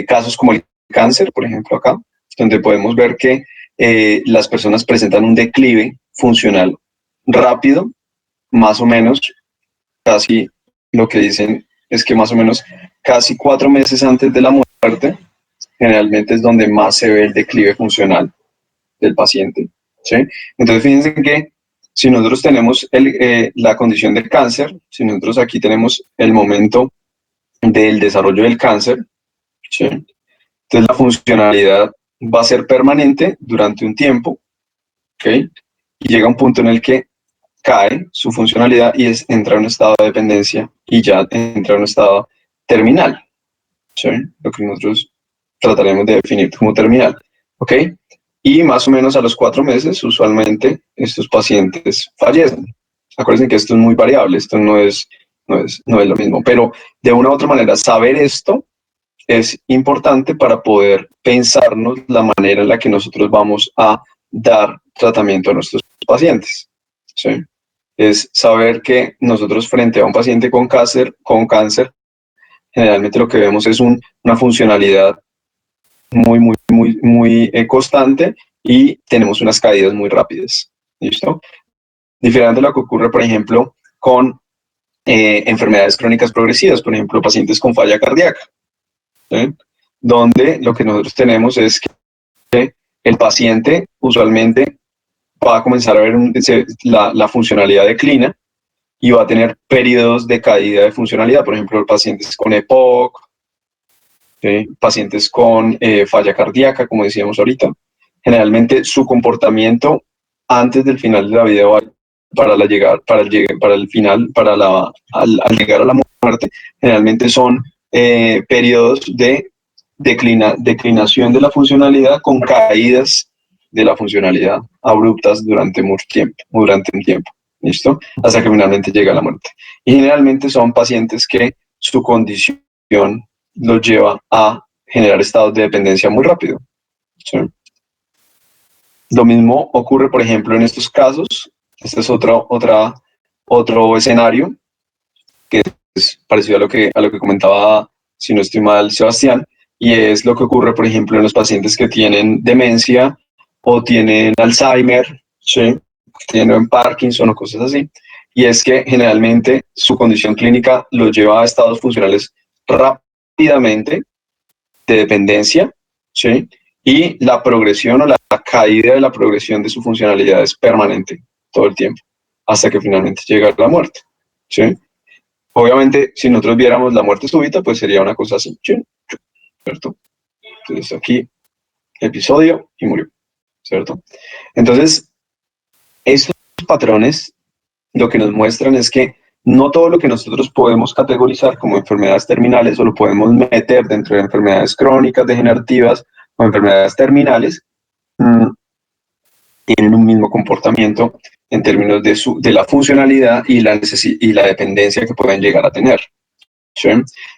casos como el cáncer, por ejemplo, acá, donde podemos ver que las personas presentan un declive funcional rápido, más o menos, casi lo que dicen es que más o menos casi 4 meses antes de la muerte, generalmente es donde más se ve el declive funcional del paciente. ¿Sí? Entonces, fíjense que si nosotros tenemos la condición del cáncer, si nosotros aquí tenemos el momento del desarrollo del cáncer, ¿sí? Entonces la funcionalidad va a ser permanente durante un tiempo, ¿okay? Y llega un punto en el que cae su funcionalidad y entra en un estado de dependencia y ya entra en un estado terminal, ¿sí? Lo que nosotros trataremos de definir como terminal, ¿ok? Y más o menos a los 4 meses, usualmente, estos pacientes fallecen. Acuérdense que esto es muy variable, esto no es lo mismo, pero de una u otra manera, saber esto es importante para poder pensarnos la manera en la que nosotros vamos a dar tratamiento a nuestros pacientes, ¿sí? Es saber que nosotros frente a un paciente con cáncer, generalmente lo que vemos es una funcionalidad muy constante y tenemos unas caídas muy rápidas. ¿Listo? Diferente de lo que ocurre, por ejemplo, con enfermedades crónicas progresivas, por ejemplo, pacientes con falla cardíaca, ¿sí? Donde lo que nosotros tenemos es que el paciente usualmente va a comenzar a ver la funcionalidad declina y va a tener periodos de caída de funcionalidad, por ejemplo, pacientes con EPOC, ¿sí? Pacientes con falla cardíaca, como decíamos ahorita. Generalmente su comportamiento antes del final de la vida para el final, al llegar a la muerte, generalmente son periodos de declinación de la funcionalidad con caídas de la funcionalidad abruptas durante un tiempo, ¿listo? Hasta que finalmente llega la muerte. Y generalmente son pacientes que su condición los lleva a generar estados de dependencia muy rápido, ¿sí? Lo mismo ocurre, por ejemplo, en estos casos. Este es otro escenario que es parecido a lo que comentaba, si no estoy mal, Sebastián, y es lo que ocurre, por ejemplo, en los pacientes que tienen demencia o tienen Alzheimer, ¿sí? Tienen Parkinson o cosas así. Y es que generalmente su condición clínica los lleva a estados funcionales rápidamente de dependencia, ¿sí? Y la progresión o la caída de la progresión de su funcionalidad es permanente todo el tiempo, hasta que finalmente llega la muerte, ¿sí? Obviamente, si nosotros viéramos la muerte súbita, pues sería una cosa así, ¿cierto? Entonces aquí, episodio y murió, ¿cierto? Entonces, estos patrones lo que nos muestran es que no todo lo que nosotros podemos categorizar como enfermedades terminales o lo podemos meter dentro de enfermedades crónicas degenerativas o enfermedades terminales, tienen un mismo comportamiento en términos de la funcionalidad y la dependencia que pueden llegar a tener, ¿sí?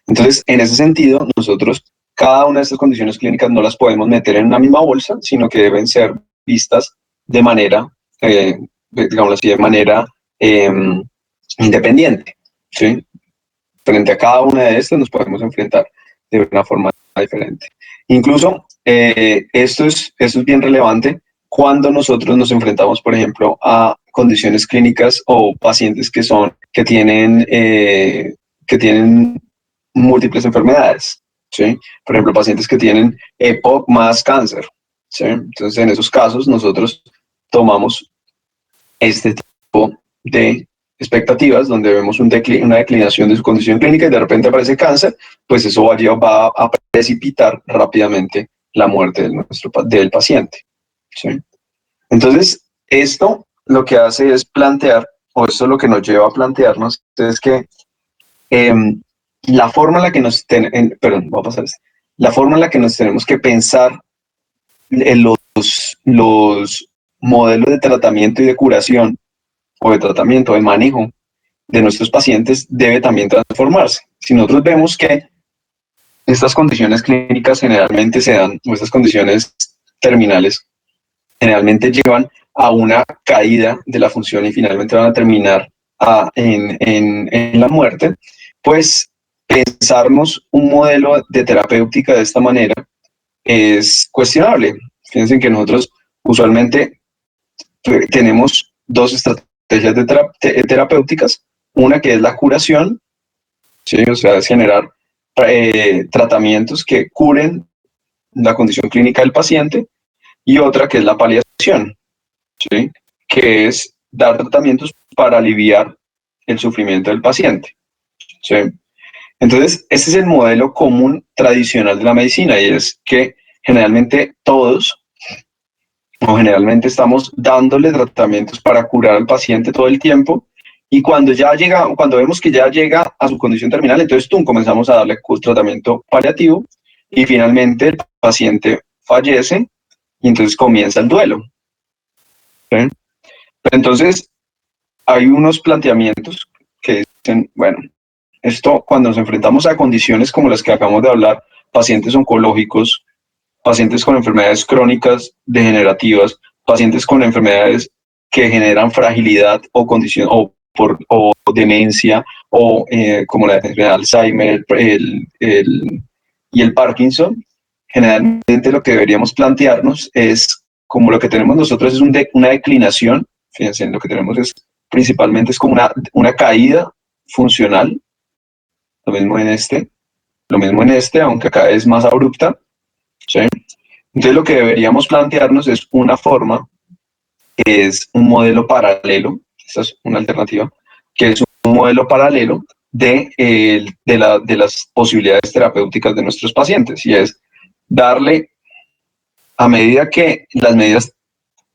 Entonces, en ese sentido, nosotros cada una de estas condiciones clínicas no las podemos meter en una misma bolsa, sino que deben ser vistas de manera, digamos así, de manera independiente, ¿sí? Frente a cada una de estas nos podemos enfrentar de una forma diferente. Incluso esto es bien relevante cuando nosotros nos enfrentamos, por ejemplo, a condiciones clínicas o pacientes que tienen múltiples enfermedades, ¿sí? Por ejemplo, pacientes que tienen EPOC más cáncer, ¿sí? Entonces, en esos casos, nosotros tomamos este tipo de expectativas donde vemos una declinación de su condición clínica y de repente aparece cáncer, pues eso va a precipitar rápidamente la muerte del paciente, ¿sí? Entonces, esto lo que hace es plantear, o esto lo que nos lleva a plantearnos, es que la forma en la que la forma en la que nos tenemos que pensar en los modelos de tratamiento y de curación o de tratamiento, de manejo de nuestros pacientes debe también transformarse. Si nosotros vemos que estas condiciones clínicas generalmente se dan, o estas condiciones terminales, generalmente llevan a una caída de la función y finalmente van a terminar en la muerte, pues pensarnos un modelo de terapéutica de esta manera es cuestionable. Fíjense que nosotros usualmente tenemos dos estrategias terapéuticas, una que es la curación, ¿sí? O sea, es generar tratamientos que curen la condición clínica del paciente, y otra que es la paliación, ¿sí? Que es dar tratamientos para aliviar el sufrimiento del paciente, ¿sí? Entonces, ese es el modelo común tradicional de la medicina, y es que generalmente generalmente estamos dándole tratamientos para curar al paciente todo el tiempo, Y cuando vemos que ya llega a su condición terminal, entonces comenzamos a darle tratamiento paliativo y finalmente el paciente fallece y entonces comienza el duelo. ¿Sí? Entonces, hay unos planteamientos que dicen, bueno, esto cuando nos enfrentamos a condiciones como las que acabamos de hablar, pacientes oncológicos, pacientes con enfermedades crónicas degenerativas, pacientes con enfermedades que generan fragilidad o condición o demencia o como la enfermedad de Alzheimer y el Parkinson, generalmente lo que deberíamos plantearnos es como lo que tenemos nosotros es una declinación, fíjense, lo que tenemos es principalmente es como una caída funcional, lo mismo en este, aunque acá es más abrupta, ¿sí? Entonces lo que deberíamos plantearnos es una forma, que es un modelo paralelo, esta es una alternativa, que es un modelo paralelo de las posibilidades terapéuticas de nuestros pacientes, y es darle, a medida que las medidas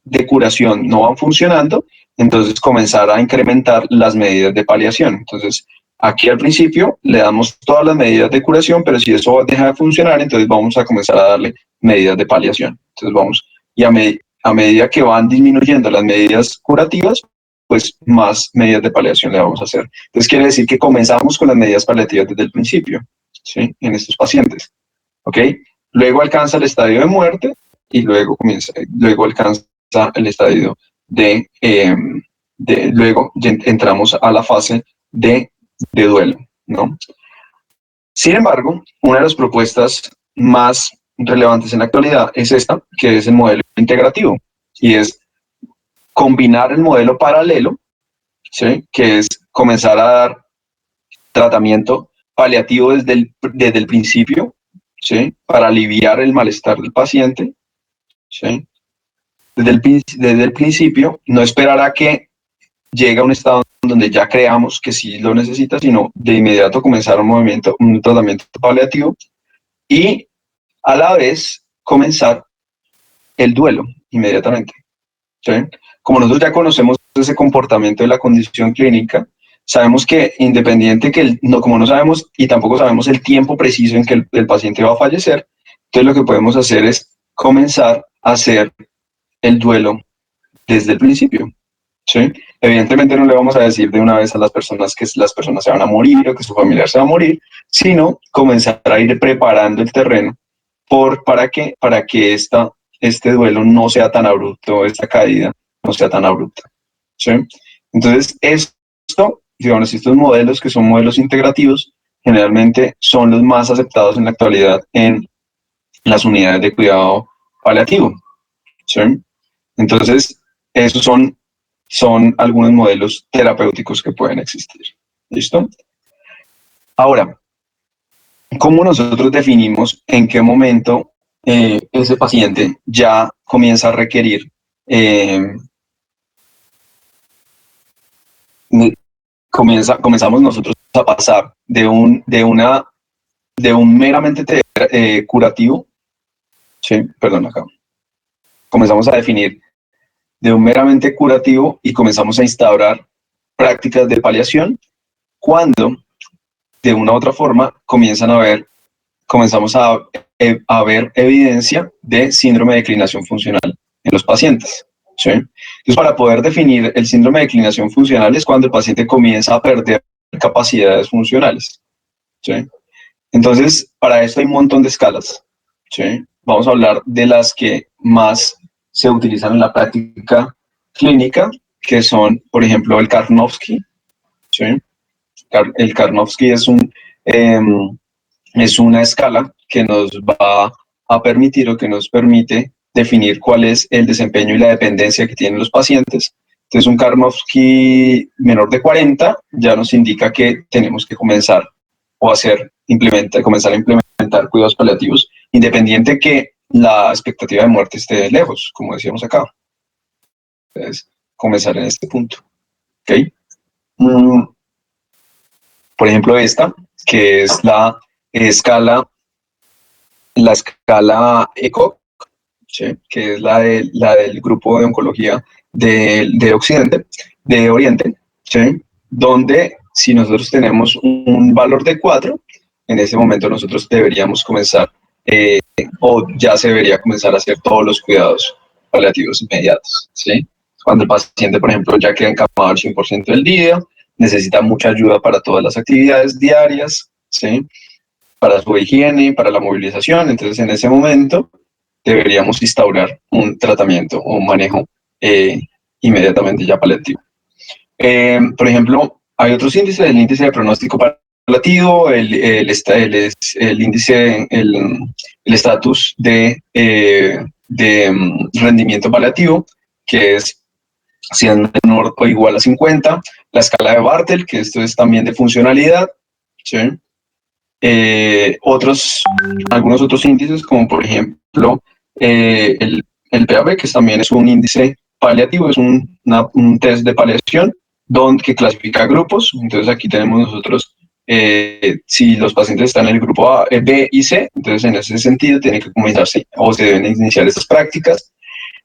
de curación no van funcionando, entonces comenzar a incrementar las medidas de paliación. Entonces, aquí al principio le damos todas las medidas de curación, pero si eso deja de funcionar, entonces vamos a comenzar a darle medidas de paliación. Entonces vamos, y a medida que van disminuyendo las medidas curativas, pues más medidas de paliación le vamos a hacer. Entonces quiere decir que comenzamos con las medidas paliativas desde el principio, ¿sí? En estos pacientes, ¿ok? Luego alcanza el estadio de muerte y luego alcanza el estadio luego entramos a la fase de duelo, ¿no? Sin embargo, una de las propuestas más relevantes en la actualidad es esta, que es el modelo integrativo, y es combinar el modelo paralelo, ¿sí? Que es comenzar a dar tratamiento paliativo desde el principio, ¿sí? Para aliviar el malestar del paciente, ¿sí? Desde el principio, no esperar a que llegue a un estado donde ya creamos que sí lo necesita, sino de inmediato comenzar un tratamiento paliativo y a la vez comenzar el duelo inmediatamente, ¿sí? Como nosotros ya conocemos ese comportamiento de la condición clínica, sabemos que independiente como no sabemos y tampoco sabemos el tiempo preciso en que el paciente va a fallecer, entonces lo que podemos hacer es comenzar a hacer el duelo desde el principio, ¿sí? Evidentemente no le vamos a decir de una vez a las personas que las personas se van a morir o que su familiar se va a morir, sino comenzar a ir preparando el terreno para que este duelo no sea tan abrupto, esta caída no sea tan abrupta, ¿sí? Entonces, estos modelos que son modelos integrativos, generalmente son los más aceptados en la actualidad en las unidades de cuidado paliativo, ¿sí? Entonces, esos son algunos modelos terapéuticos que pueden existir. ¿Listo? Ahora, ¿cómo nosotros definimos en qué momento ese paciente ya comienza a requerir, comenzamos nosotros a pasar de un meramente curativo, sí, perdón, acá, comenzamos a definir de un meramente curativo y comenzamos a instaurar prácticas de paliación cuando de una u otra forma comenzamos a ver evidencia de síndrome de declinación funcional en los pacientes, ¿sí? Entonces, para poder definir el síndrome de declinación funcional es cuando el paciente comienza a perder capacidades funcionales, ¿sí? Entonces, para esto hay un montón de escalas, ¿sí? Vamos a hablar de las que más se utilizan en la práctica clínica, que son, por ejemplo, el Karnofsky, ¿sí? El Karnofsky es una escala que nos va a permitir o que nos permite definir cuál es el desempeño y la dependencia que tienen los pacientes. Entonces, un Karnofsky menor de 40 ya nos indica que tenemos que comenzar comenzar a implementar cuidados paliativos, independiente que la expectativa de muerte esté lejos, como decíamos acá. Entonces, comenzar en este punto. ¿Okay? Por ejemplo, esta, que es la escala ECOG, ¿sí? Que es la del grupo de oncología de Oriente, ¿sí? donde si nosotros tenemos un valor de 4, en ese momento nosotros deberíamos comenzar, o ya se debería comenzar a hacer todos los cuidados paliativos inmediatos, ¿sí? Cuando el paciente, por ejemplo, ya queda encamado al 100% del día, necesita mucha ayuda para todas las actividades diarias, ¿sí? Para su higiene, para la movilización, entonces en ese momento deberíamos instaurar un tratamiento o un manejo inmediatamente ya paliativo. Por ejemplo, hay otros índices, el índice de pronóstico paliativo, el índice, el estatus de rendimiento paliativo, que es si es menor o igual a 50, la escala de Bartel, que esto es también de funcionalidad, ¿sí? Algunos otros índices, como por ejemplo el PAB, que también es un índice paliativo, es un test de paliación que clasifica grupos. Entonces aquí tenemos nosotros, si los pacientes están en el grupo A, B y C, entonces en ese sentido tienen que comenzarse o se deben iniciar estas prácticas.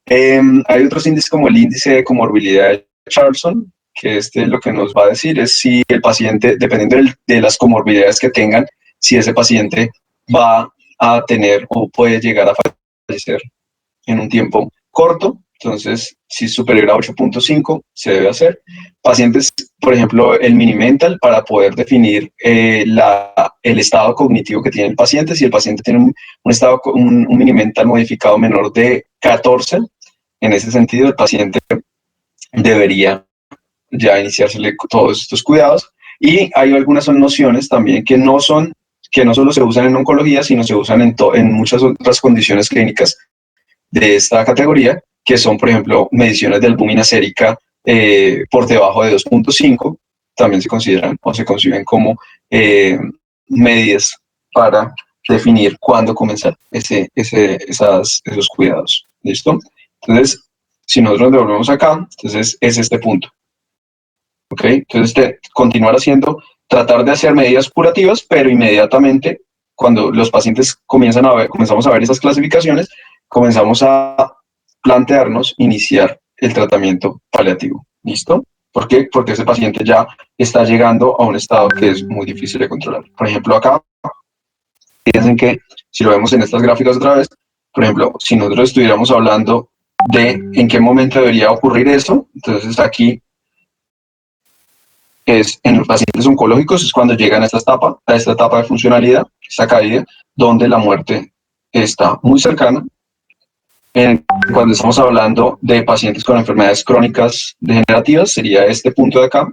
Hay otros índices como el índice de comorbilidad de Charlson, que lo que nos va a decir es si el paciente, dependiendo de las comorbilidades que tengan, si ese paciente va a tener o puede llegar a fallecer en un tiempo corto. Entonces, si es superior a 8.5, se debe hacer. Pacientes, por ejemplo, el Mini-Mental, para poder definir el estado cognitivo que tiene el paciente. Si el paciente tiene un Mini-Mental modificado menor de 14, en ese sentido, el paciente debería ya iniciársele todos estos cuidados. Y hay algunas nociones también que no solo se usan en oncología, sino se usan en muchas otras condiciones clínicas de esta categoría, que son, por ejemplo, mediciones de albúmina sérica por debajo de 2.5, también se consideran o se conciben como medidas para definir cuándo comenzar esos cuidados. ¿Listo? Entonces, si nosotros devolvemos acá, entonces es este punto. ¿Ok? Entonces, continuar tratar de hacer medidas curativas, pero inmediatamente, cuando los pacientes comenzamos a ver esas clasificaciones, comenzamos a plantearnos iniciar el tratamiento paliativo. ¿Listo? ¿Por qué? Porque ese paciente ya está llegando a un estado que es muy difícil de controlar. Por ejemplo, acá, piensen que si lo vemos en estas gráficas otra vez, por ejemplo, si nosotros estuviéramos hablando de en qué momento debería ocurrir eso, entonces aquí es en los pacientes oncológicos, es cuando llegan a esta etapa de funcionalidad, esta caída, donde la muerte está muy cercana. Cuando estamos hablando de pacientes con enfermedades crónicas degenerativas, sería este punto de acá,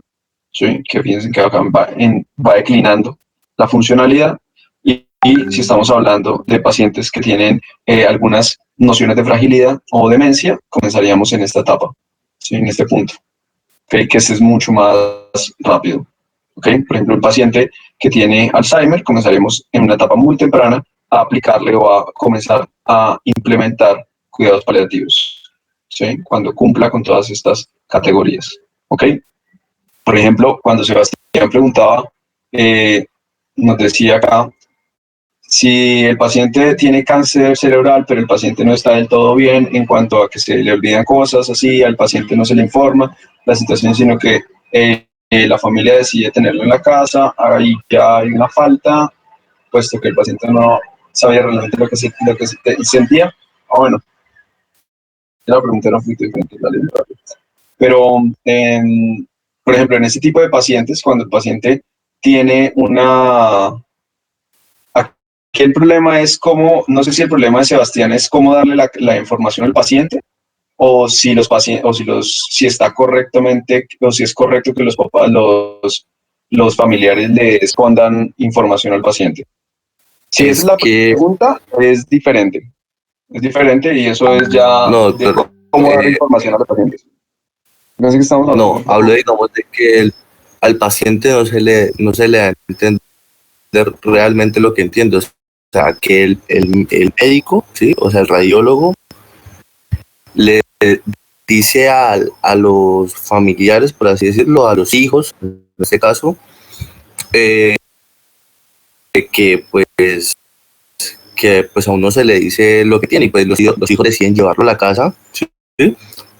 ¿sí? Que fíjense que acá va declinando la funcionalidad. Y si estamos hablando de pacientes que tienen algunas nociones de fragilidad o demencia, comenzaríamos en esta etapa, ¿sí? En este punto. ¿Okay? Que este es mucho más rápido. ¿Okay? Por ejemplo, un paciente que tiene Alzheimer, comenzaremos en una etapa muy temprana a aplicarle o a comenzar a implementar cuidados paliativos, ¿sí? Cuando cumpla con todas estas categorías. ¿Okay? Por ejemplo, cuando Sebastián preguntaba, nos decía acá, si el paciente tiene cáncer cerebral, pero el paciente no está del todo bien en cuanto a que se le olvidan cosas así, al paciente no se le informa la situación, sino que la familia decide tenerlo en la casa, ahí ya hay una falta, puesto que el paciente no sabía realmente lo que sentía. Bueno, la pregunta era muy diferente, pero por ejemplo, en ese tipo de pacientes, cuando el paciente tiene aquí el problema es no sé si el problema de Sebastián es cómo darle la información al paciente, o si si está correctamente, o si es correcto que los papás, los familiares le escondan información al paciente. Si esa es la pregunta, es diferente. Es diferente y eso es ya de cómo dar información a los pacientes. No, hablo, digamos, de que al paciente no se le da a entender realmente lo que entiende. O sea, que el médico, ¿sí? O sea, el radiólogo, le dice a los familiares, por así decirlo, a los hijos, en este caso, que a uno se le dice lo que tiene, y pues los hijos deciden llevarlo a la casa, ¿sí?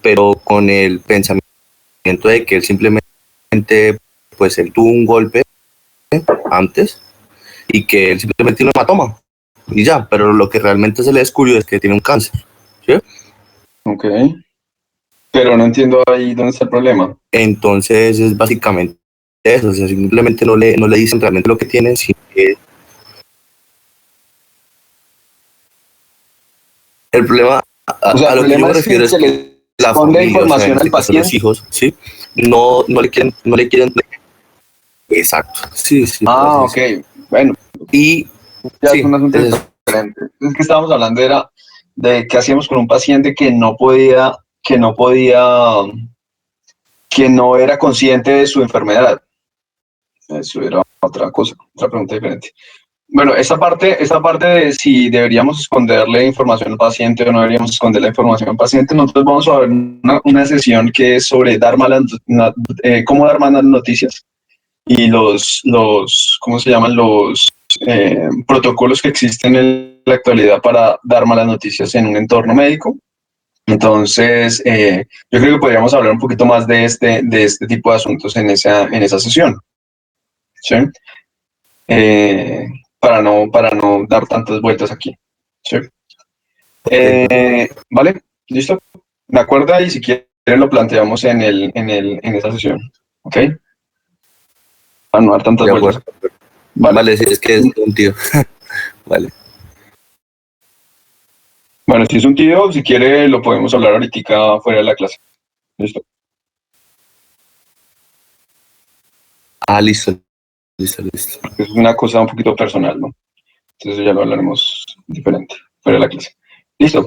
Pero con el pensamiento de que él simplemente pues él tuvo un golpe antes y que él simplemente tiene un hematoma y ya, pero lo que realmente se le descubrió es que tiene un cáncer, ¿sí? Ok. Pero no entiendo ahí dónde está el problema. Entonces es básicamente eso, o sea, simplemente no le dicen realmente lo que tiene, sino que el problema, O sea, a el lo que yo problema me es que refiero es se que le la esconde familia, o sea, en información al este caso los paciente. hijos, ¿sí? No le quieren, exacto, sí, sí, por así Ah, ok. decirlo. Bueno, Y ya es sí, un asunto es diferente. Es que estábamos hablando era de qué hacíamos con un paciente que no era consciente de su enfermedad. Eso era otra cosa, otra pregunta diferente. Bueno, esta parte de si deberíamos esconderle información al paciente o no deberíamos esconder la información al paciente, nosotros vamos a ver una sesión que es sobre cómo dar malas noticias y ¿cómo se llaman? Los protocolos que existen en la actualidad para dar malas noticias en un entorno médico. Entonces, yo creo que podríamos hablar un poquito más de este tipo de asuntos en esa sesión, ¿sí? Para no dar tantas vueltas aquí, ¿sí? ¿Vale? ¿Listo? Me acuerdo y si quieren lo planteamos en esa sesión, ¿ok? Para no dar tantas de vueltas. acuerdo. Vale. Vale, sí, es que es un tío. Vale. Bueno, si es un tío, si quiere lo podemos hablar ahorita fuera de la clase. ¿Listo? Ah, listo, listo. Es una cosa un poquito personal, ¿no? Entonces ya lo hablaremos diferente, fuera de la clase. Listo.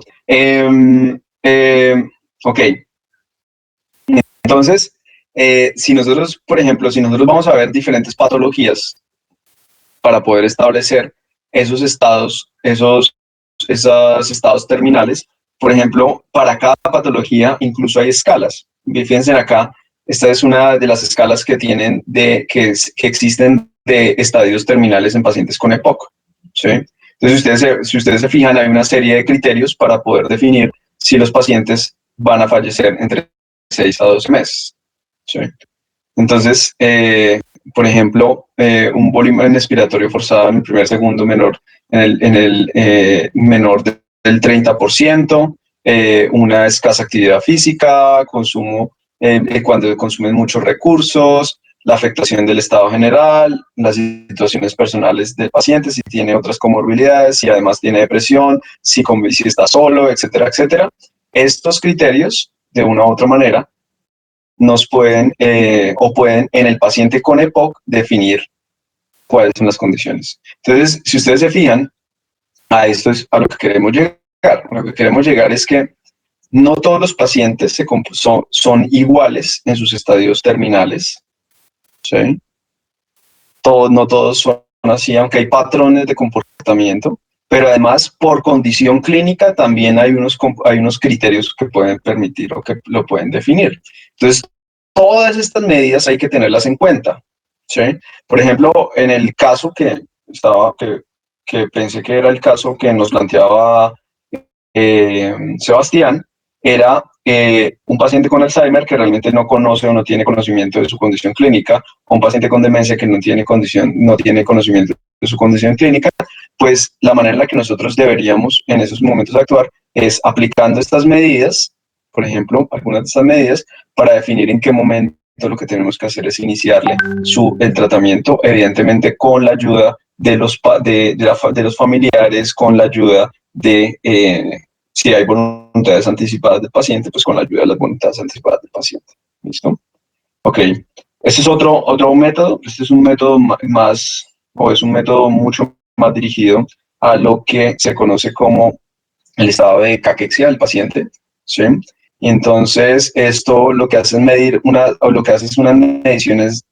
Ok. Entonces, si nosotros, por ejemplo, si nosotros vamos a ver diferentes patologías para poder establecer esos estados terminales, por ejemplo, para cada patología incluso hay escalas. Fíjense acá, esta es una de las escalas que tienen que existen de estadios terminales en pacientes con EPOC, ¿sí? Entonces, si ustedes se fijan, hay una serie de criterios para poder definir si los pacientes van a fallecer entre 6 a 12 meses, ¿sí? Entonces, por ejemplo, un volumen expiratorio forzado en el primer segundo menor, menor del 30%, una escasa actividad física, consumo, cuando consumen muchos recursos, la afectación del estado general, las situaciones personales del paciente, si tiene otras comorbilidades, si además tiene depresión, si está solo, etcétera, etcétera. Estos criterios, de una u otra manera, nos pueden o pueden en el paciente con EPOC definir cuáles son las condiciones. Entonces, si ustedes se fijan, a esto es a lo que queremos llegar. A lo que queremos llegar es que no todos los pacientes son iguales en sus estadios terminales, ¿sí? No todos son así, aunque hay patrones de comportamiento, pero además por condición clínica también hay unos criterios que pueden permitir o que lo pueden definir. Entonces, todas estas medidas hay que tenerlas en cuenta, ¿sí? Por ejemplo, en el caso que pensé que era el caso que nos planteaba Sebastián, era un paciente con Alzheimer que realmente no conoce o no tiene conocimiento de su condición clínica, o un paciente con demencia que no tiene conocimiento de su condición clínica, pues la manera en la que nosotros deberíamos en esos momentos actuar es aplicando estas medidas, por ejemplo, algunas de estas medidas, para definir en qué momento lo que tenemos que hacer es iniciarle el tratamiento, evidentemente con la ayuda de los familiares, con la ayuda si hay voluntades anticipadas del paciente, pues con la ayuda de las voluntades anticipadas del paciente. ¿Listo? Ok. Este es otro método. Este es un método es un método mucho más dirigido a lo que se conoce como el estado de caquexia del paciente, ¿sí? Y entonces esto lo que hace es lo que hace es unas mediciones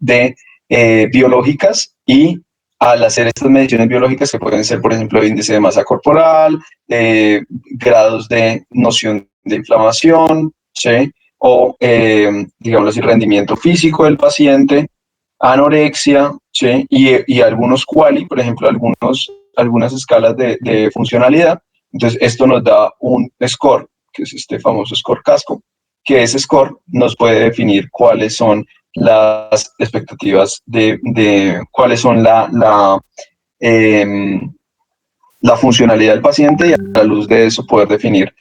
biológicas, y al hacer estas mediciones biológicas, que pueden ser, por ejemplo, índice de masa corporal, grados de noción de inflamación, ¿sí? O, digamos así, rendimiento físico del paciente, anorexia, ¿sí? Y algunos quali, por ejemplo, algunas escalas de funcionalidad. Entonces, esto nos da un score, que es este famoso score casco, que ese score nos puede definir cuáles son las expectativas de cuáles son la funcionalidad del paciente y a la luz de eso poder definir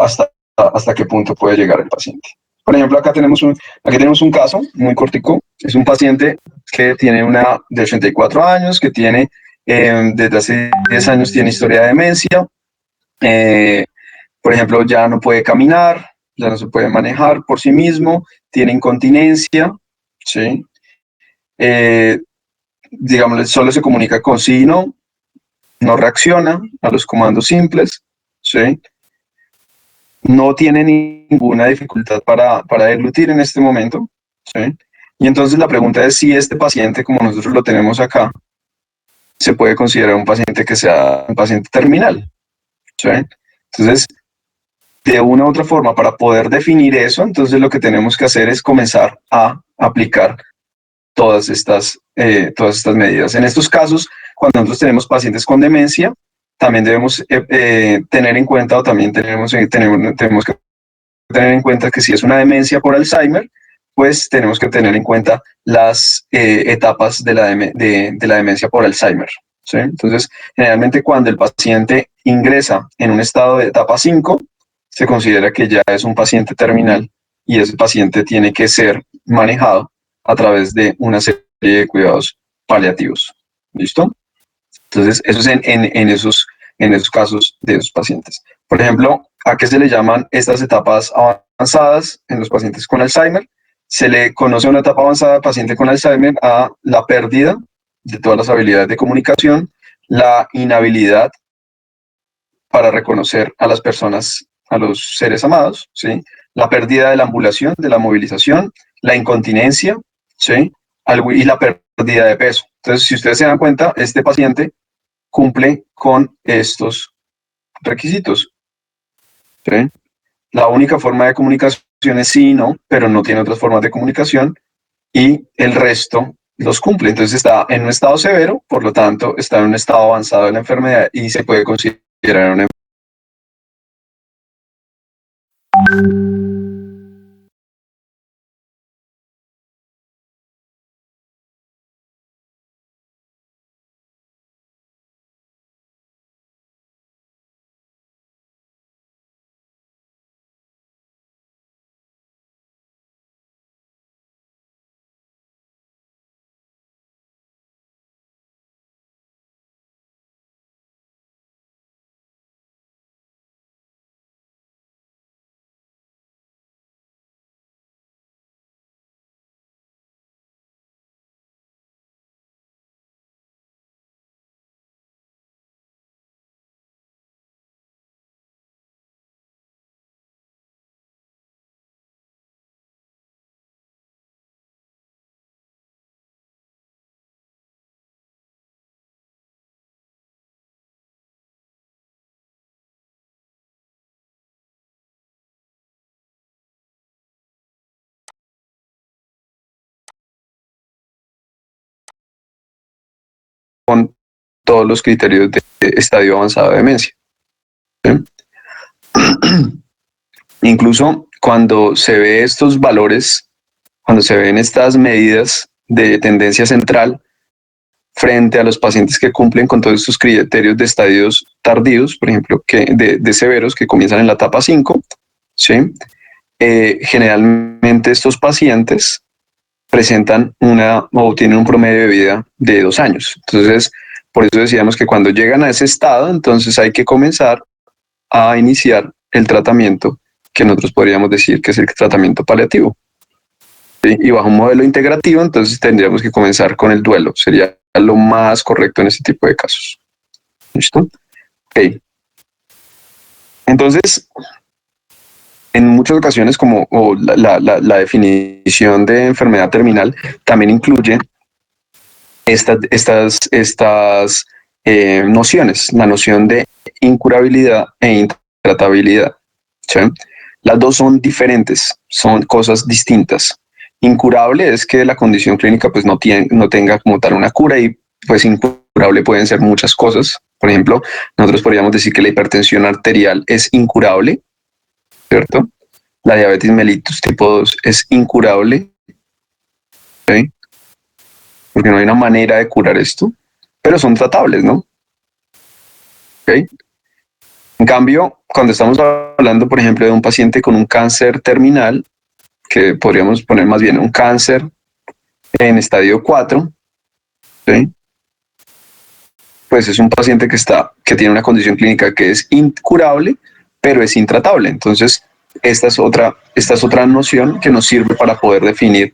hasta qué punto puede llegar el paciente. Por ejemplo, aquí tenemos un caso muy cortico. Es un paciente que tiene una de 84 años, que tiene desde hace 10 años tiene historia de demencia. Por ejemplo, ya no puede caminar, ya no se puede manejar por sí mismo, tiene incontinencia, ¿sí? Digamos, solo se comunica con sí y no, no reacciona a los comandos simples, ¿sí? No tiene ninguna dificultad para deglutir en este momento, ¿sí? Y entonces la pregunta es si este paciente, como nosotros lo tenemos acá, se puede considerar un paciente que sea un paciente terminal, ¿sí? Entonces, de una u otra forma, para poder definir eso, entonces lo que tenemos que hacer es comenzar a aplicar todas estas medidas. En estos casos, cuando nosotros tenemos pacientes con demencia, también debemos tener en cuenta, o también tenemos que tener en cuenta que si es una demencia por Alzheimer, pues tenemos que tener en cuenta las etapas de la demencia por Alzheimer, ¿sí? Entonces, generalmente cuando el paciente ingresa en un estado de etapa 5, se considera que ya es un paciente terminal y ese paciente tiene que ser manejado a través de una serie de cuidados paliativos. ¿Listo? Entonces, eso es en esos casos de esos pacientes. Por ejemplo, ¿a qué se le llaman estas etapas avanzadas en los pacientes con Alzheimer? Se le conoce una etapa avanzada del paciente con Alzheimer a la pérdida de todas las habilidades de comunicación, la inhabilidad para reconocer a las personas, a los seres amados, ¿sí? La pérdida de la ambulación, de la movilización, la incontinencia, ¿sí? Y la pérdida de peso. Entonces, si ustedes se dan cuenta, este paciente cumple con estos requisitos, ¿sí? La única forma de comunicación es sí y no, pero no tiene otras formas de comunicación y el resto los cumple. Entonces está en un estado severo, por lo tanto está en un estado avanzado de la enfermedad y se puede considerar una con todos los criterios de estadio avanzado de demencia, ¿sí? Incluso cuando se ve estos valores, cuando se ven estas medidas de tendencia central frente a los pacientes que cumplen con todos estos criterios de estadios tardíos, por ejemplo, de severos que comienzan en la etapa 5, ¿sí? Generalmente estos pacientes presentan o tienen un promedio de vida de 2 años. Entonces, por eso decíamos que cuando llegan a ese estado, entonces hay que comenzar a iniciar el tratamiento que nosotros podríamos decir que es el tratamiento paliativo, ¿sí? Y bajo un modelo integrativo, entonces tendríamos que comenzar con el duelo. Sería lo más correcto en ese tipo de casos. ¿Listo? Ok. Entonces, en muchas ocasiones, como la definición de enfermedad terminal también incluye estas nociones, la noción de incurabilidad e intratabilidad, ¿sí? Las dos son diferentes, son cosas distintas. Incurable es que la condición clínica pues no tenga como tal una cura y pues incurable pueden ser muchas cosas. Por ejemplo, nosotros podríamos decir que la hipertensión arterial es incurable, ¿cierto? La diabetes mellitus tipo 2 es incurable, ¿sí? Porque no hay una manera de curar esto, pero son tratables, ¿no? ¿Ok? En cambio, cuando estamos hablando, por ejemplo, de un paciente con un cáncer terminal, que podríamos poner más bien un cáncer en estadio 4, ¿sí? Pues es un paciente que tiene una condición clínica que es incurable, pero es intratable. Entonces, esta es otra noción que nos sirve para poder definir,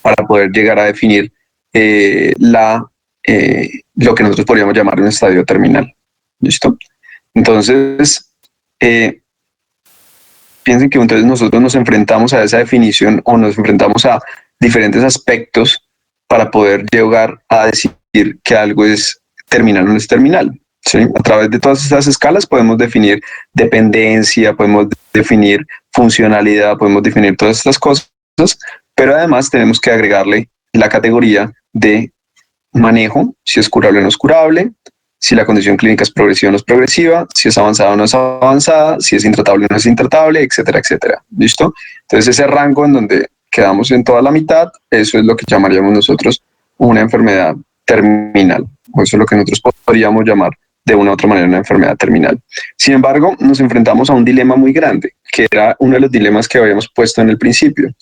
para poder llegar a definir lo que nosotros podríamos llamar un estadio terminal. ¿Listo? Entonces, piensen que entonces nosotros nos enfrentamos a esa definición o nos enfrentamos a diferentes aspectos para poder llegar a decir que algo es terminal o no es terminal. ¿Sí? A través de todas estas escalas podemos definir dependencia, podemos definir funcionalidad, podemos definir todas estas cosas, pero además tenemos que agregarle la categoría de manejo, si es curable o no es curable, si la condición clínica es progresiva o no es progresiva, si es avanzada o no es avanzada, si es intratable o no es intratable, etcétera, etcétera. ¿Listo? Entonces ese rango en donde quedamos en toda la mitad, eso es lo que llamaríamos nosotros una enfermedad terminal, o eso es lo que nosotros podríamos llamar de una u otra manera una enfermedad terminal. Sin embargo, nos enfrentamos a un dilema muy grande, que era uno de los dilemas que habíamos puesto en el principio,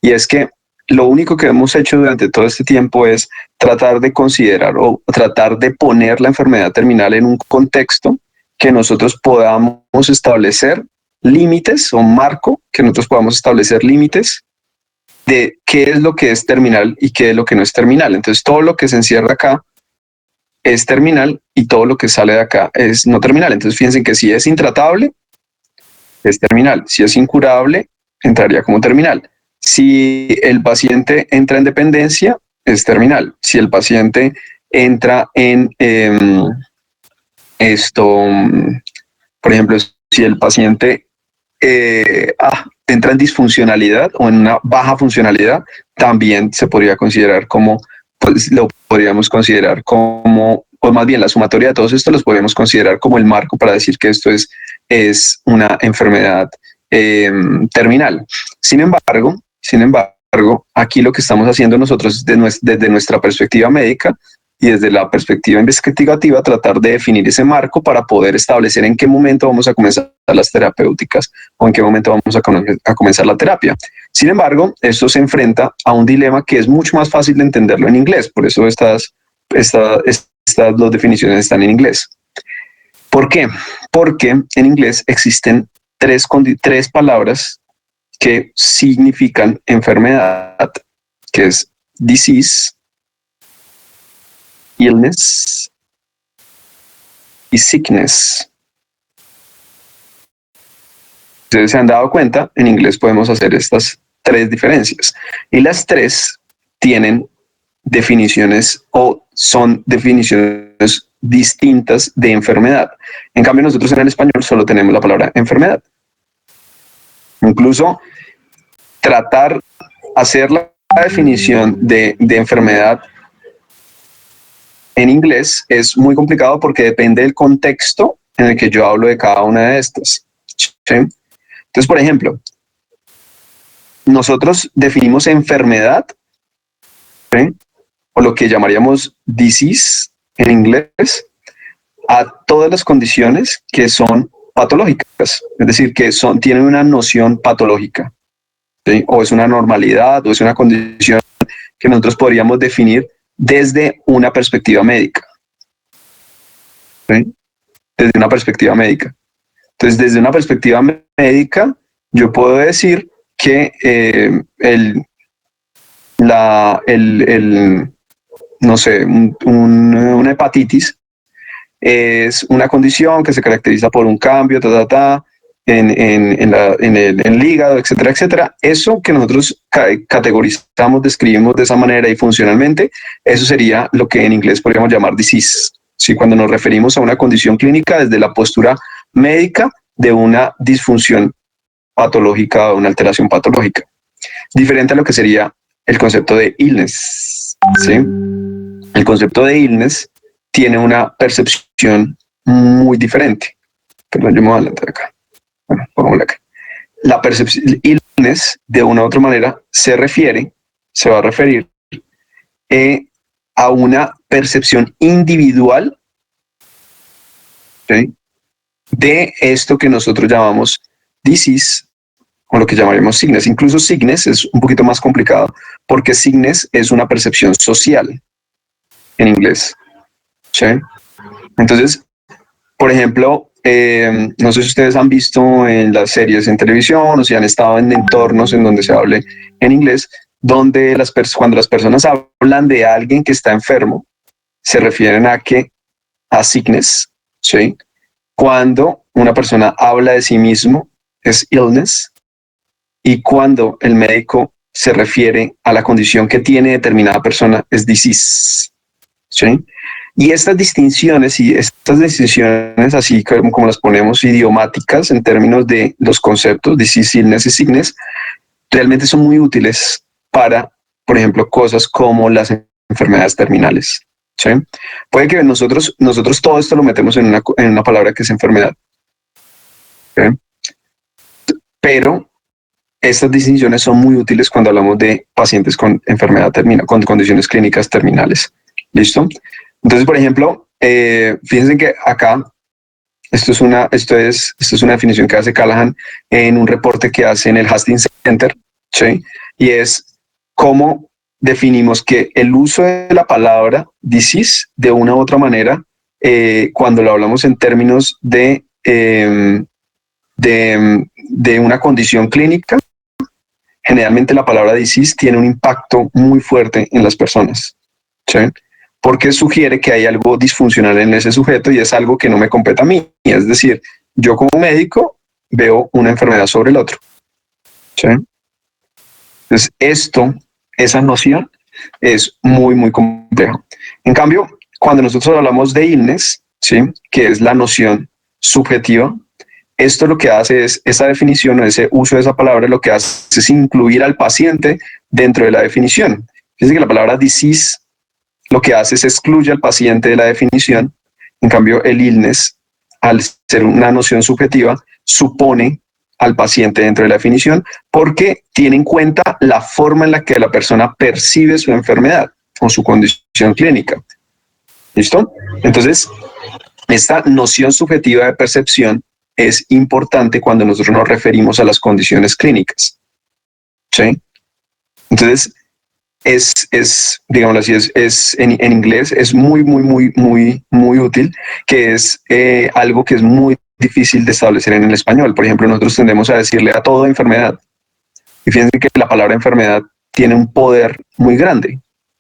y es que lo único que hemos hecho durante todo este tiempo es tratar de considerar o tratar de poner la enfermedad terminal en un contexto que nosotros podamos establecer límites o marco, que nosotros podamos establecer límites de qué es lo que es terminal y qué es lo que no es terminal. Entonces, todo lo que se encierra acá es terminal y todo lo que sale de acá es no terminal. Entonces, fíjense que si es intratable, es terminal. Si es incurable, entraría como terminal. Si el paciente entra en dependencia, es terminal. Si el paciente entra en por ejemplo, si el paciente entra en disfuncionalidad o en una baja funcionalidad, también se podría considerar como, pues lo podríamos considerar como, o más bien la sumatoria de todos estos los podemos considerar como el marco para decir que esto es una enfermedad terminal. Sin embargo, aquí lo que estamos haciendo nosotros desde nuestra perspectiva médica y desde la perspectiva investigativa, tratar de definir ese marco para poder establecer en qué momento vamos a comenzar las terapéuticas o en qué momento vamos a comenzar la terapia. Sin embargo, esto se enfrenta a un dilema que es mucho más fácil de entenderlo en inglés, por eso estas dos definiciones están en inglés. ¿Por qué? Porque en inglés existen tres palabras que significan enfermedad, que es disease, illness y sickness. Ustedes se han dado cuenta, en inglés podemos hacer estas tres diferencias y las tres tienen definiciones o son definiciones distintas de enfermedad. En cambio, nosotros en el español solo tenemos la palabra enfermedad. Incluso hacer la definición de enfermedad en inglés es muy complicado porque depende del contexto en el que yo hablo de cada una de estas. ¿Sí? Entonces, por ejemplo, nosotros definimos enfermedad, ¿sí?, o lo que llamaríamos disease en inglés, a todas las condiciones que son patológicas, es decir, que tienen una noción patológica, ¿sí?, o es una normalidad, o es una condición que nosotros podríamos definir desde una perspectiva médica. ¿Sí? Desde una perspectiva médica. Entonces, desde una perspectiva médica, yo puedo decir que no sé, una hepatitis es una condición que se caracteriza por un cambio en el hígado, etcétera, etcétera. Eso que nosotros categorizamos, describimos de esa manera y funcionalmente, eso sería lo que en inglés podríamos llamar disease. ¿Sí? Cuando nos referimos a una condición clínica desde la postura médica de una disfunción patológica o una alteración patológica. Diferente a lo que sería el concepto de illness. ¿Sí? El concepto de illness tiene una percepción muy diferente. Perdón, yo me voy a adelantar acá. Bueno, pongámosla acá. La percepción illness illness, de una u otra manera, se va a referir a una percepción individual, ¿sí?, de esto que nosotros llamamos disease, o lo que llamaremos sickness. Incluso sickness es un poquito más complicado, porque sickness es una percepción social en inglés, ¿sí? Entonces, por ejemplo, no sé si ustedes han visto en las series en televisión o si han estado en entornos en donde se hable en inglés, donde cuando las personas hablan de alguien que está enfermo, se refieren a sickness, ¿sí? Cuando una persona habla de sí mismo, es illness, y cuando el médico se refiere a la condición que tiene determinada persona, es disease, ¿sí? Y estas distinciones así como las ponemos idiomáticas en términos de los conceptos, disease, illness y sickness, realmente son muy útiles para, por ejemplo, cosas como las enfermedades terminales, ¿sí? Puede que nosotros todo esto lo metemos en una palabra que es enfermedad, ¿sí? Pero estas distinciones son muy útiles cuando hablamos de pacientes con enfermedad terminal, con condiciones clínicas terminales. ¿Listo? Entonces, por ejemplo, fíjense que acá, esto es una definición que hace Callahan en un reporte que hace en el Hastings Center, ¿sí? Y es cómo definimos que el uso de la palabra disease, de una u otra manera, cuando lo hablamos en términos de una condición clínica, generalmente la palabra disease tiene un impacto muy fuerte en las personas, ¿sí? Porque sugiere que hay algo disfuncional en ese sujeto y es algo que no me compete a mí. Es decir, yo como médico veo una enfermedad sobre el otro, ¿sí? Entonces, esa noción es muy, muy compleja. En cambio, cuando nosotros hablamos de illness, ¿sí?, que es la noción subjetiva, esto lo que hace es, esa definición o ese uso de esa palabra, lo que hace es incluir al paciente dentro de la definición. Fíjense que la palabra disease lo que hace es excluye al paciente de la definición. En cambio, el illness, al ser una noción subjetiva, supone al paciente dentro de la definición porque tiene en cuenta la forma en la que la persona percibe su enfermedad o su condición clínica. ¿Listo? Entonces, esta noción subjetiva de percepción es importante cuando nosotros nos referimos a las condiciones clínicas, ¿sí? Entonces, digámoslo así, en inglés es muy, muy, muy, muy, muy útil, que es algo que es muy difícil de establecer en el español. Por ejemplo, nosotros tendemos a decirle a toda enfermedad. Y fíjense que la palabra enfermedad tiene un poder muy grande,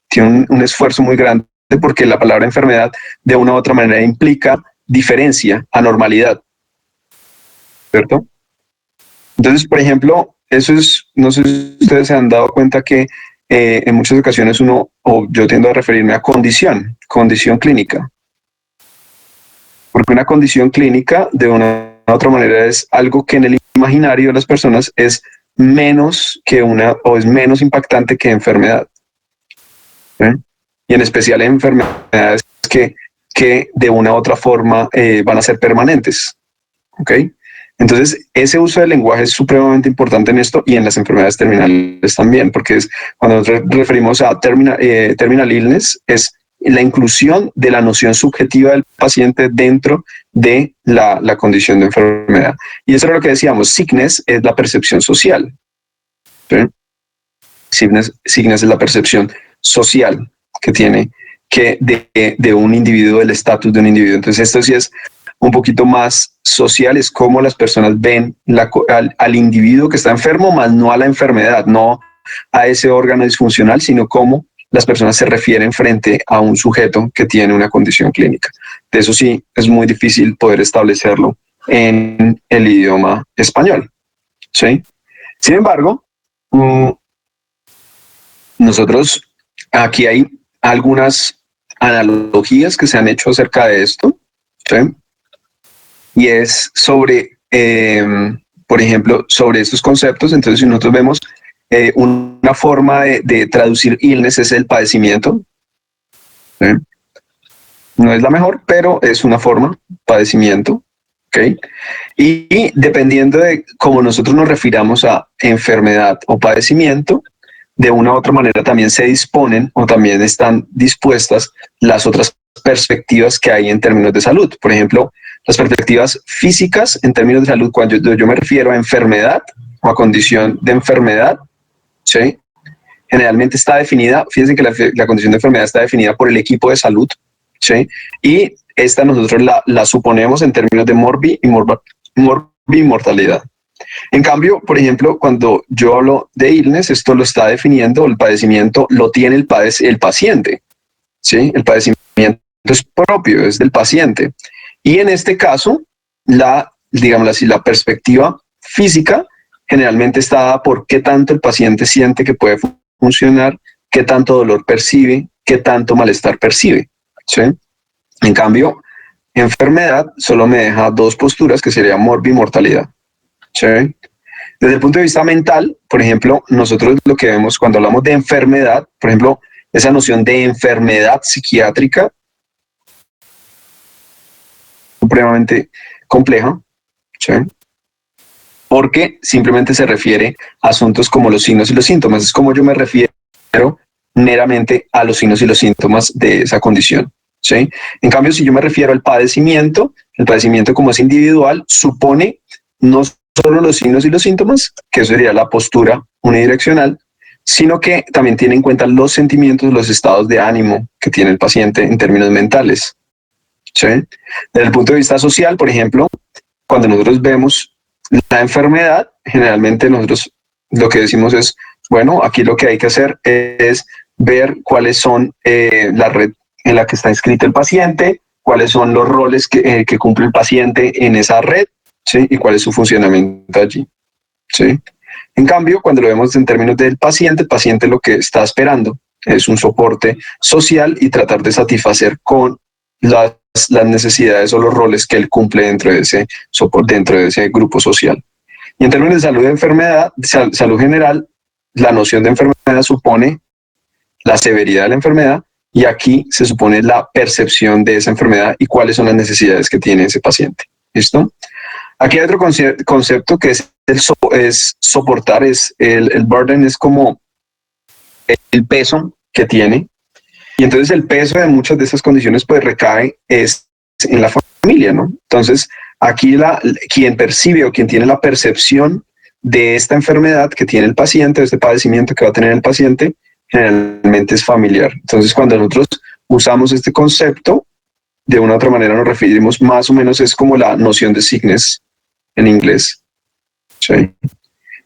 tiene un esfuerzo muy grande, porque la palabra enfermedad de una u otra manera implica diferencia, anormalidad, ¿cierto? Entonces, por ejemplo, no sé si ustedes se han dado cuenta que en muchas ocasiones yo tiendo a referirme a condición clínica. Porque una condición clínica, de una u otra manera, es algo que en el imaginario de las personas es menos es menos impactante que enfermedad. ¿Sí? Y en especial en enfermedades que de una u otra forma van a ser permanentes. ¿Ok? Entonces, ese uso del lenguaje es supremamente importante en esto y en las enfermedades terminales también, porque es cuando nos referimos a terminal illness, es la inclusión de la noción subjetiva del paciente dentro de la condición de enfermedad. Y eso era lo que decíamos, sickness es la percepción social. ¿Sí? Sickness es la percepción social que tiene de un individuo, del estatus de un individuo. Entonces, esto sí es un poquito más social, es cómo las personas ven al individuo que está enfermo, más no a la enfermedad, no a ese órgano disfuncional, sino cómo las personas se refieren frente a un sujeto que tiene una condición clínica. De eso sí es muy difícil poder establecerlo en el idioma español, ¿sí? Sin embargo, nosotros aquí hay algunas analogías que se han hecho acerca de esto, ¿sí? Y es sobre, por ejemplo, sobre estos conceptos. Entonces, si nosotros vemos una forma de traducir illness es el padecimiento, ¿sí? No es la mejor, pero es una forma, padecimiento. ¿ok? Y dependiendo de cómo nosotros nos refiramos a enfermedad o padecimiento, de una u otra manera también se disponen o también están dispuestas las otras perspectivas que hay en términos de salud. Por ejemplo, las perspectivas físicas en términos de salud, cuando yo me refiero a enfermedad o a condición de enfermedad, ¿sí? Generalmente está definida, fíjense que la condición de enfermedad está definida por el equipo de salud, ¿sí? Y esta nosotros la suponemos en términos de morbi y mortalidad. En cambio, por ejemplo, cuando yo hablo de illness, esto lo está definiendo, el padecimiento lo tiene el paciente, ¿sí? El padecimiento es propio, es del paciente. Y en este caso, digámoslo así, la perspectiva física generalmente está dada por qué tanto el paciente siente que puede funcionar, qué tanto dolor percibe, qué tanto malestar percibe, ¿sí? En cambio, enfermedad solo me deja dos posturas que serían morbi y mortalidad, ¿sí? Desde el punto de vista mental, por ejemplo, nosotros lo que vemos cuando hablamos de enfermedad, por ejemplo, esa noción de enfermedad psiquiátrica, supremamente compleja, ¿sí? Porque simplemente se refiere a asuntos como los signos y los síntomas. Es como yo me refiero meramente a los signos y los síntomas de esa condición, ¿sí? En cambio, si yo me refiero al padecimiento, el padecimiento como es individual, supone no solo los signos y los síntomas, que eso sería la postura unidireccional, sino que también tiene en cuenta los sentimientos, los estados de ánimo que tiene el paciente en términos mentales, ¿sí? Desde el punto de vista social, por ejemplo, cuando nosotros vemos la enfermedad, generalmente nosotros lo que decimos es, bueno, aquí lo que hay que hacer es ver cuáles son la red en la que está inscrito el paciente, cuáles son los roles que cumple el paciente en esa red, ¿sí? Y cuál es su funcionamiento allí, ¿sí? En cambio, cuando lo vemos en términos del paciente, el paciente lo que está esperando es un soporte social y tratar de satisfacer con las necesidades o los roles que él cumple dentro de ese soporte, dentro de ese grupo social. Y en términos de salud de enfermedad, salud general, la noción de enfermedad supone la severidad de la enfermedad y aquí se supone la percepción de esa enfermedad y cuáles son las necesidades que tiene ese paciente. ¿Listo? Aquí hay otro concepto que es soportar, es el burden, es como el peso que tiene. Y entonces el peso de muchas de esas condiciones pues recae es en la familia, ¿no? Entonces aquí quien percibe o quien tiene la percepción de esta enfermedad que tiene el paciente, de este padecimiento que va a tener el paciente, generalmente es familiar. Entonces cuando nosotros usamos este concepto, de una u otra manera nos referimos más o menos, es como la noción de sickness en inglés, ¿sí?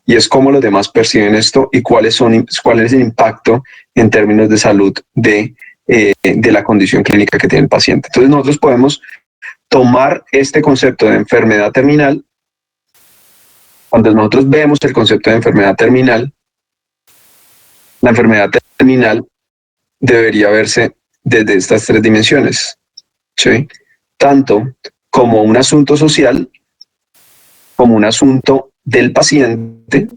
Y es cómo los demás perciben esto y cuál es el impacto en términos de salud de la condición clínica que tiene el paciente. Entonces nosotros podemos tomar este concepto de enfermedad terminal. Cuando nosotros vemos el concepto de enfermedad terminal, la enfermedad terminal debería verse desde estas tres dimensiones, ¿sí? Tanto como un asunto social, como un asunto del paciente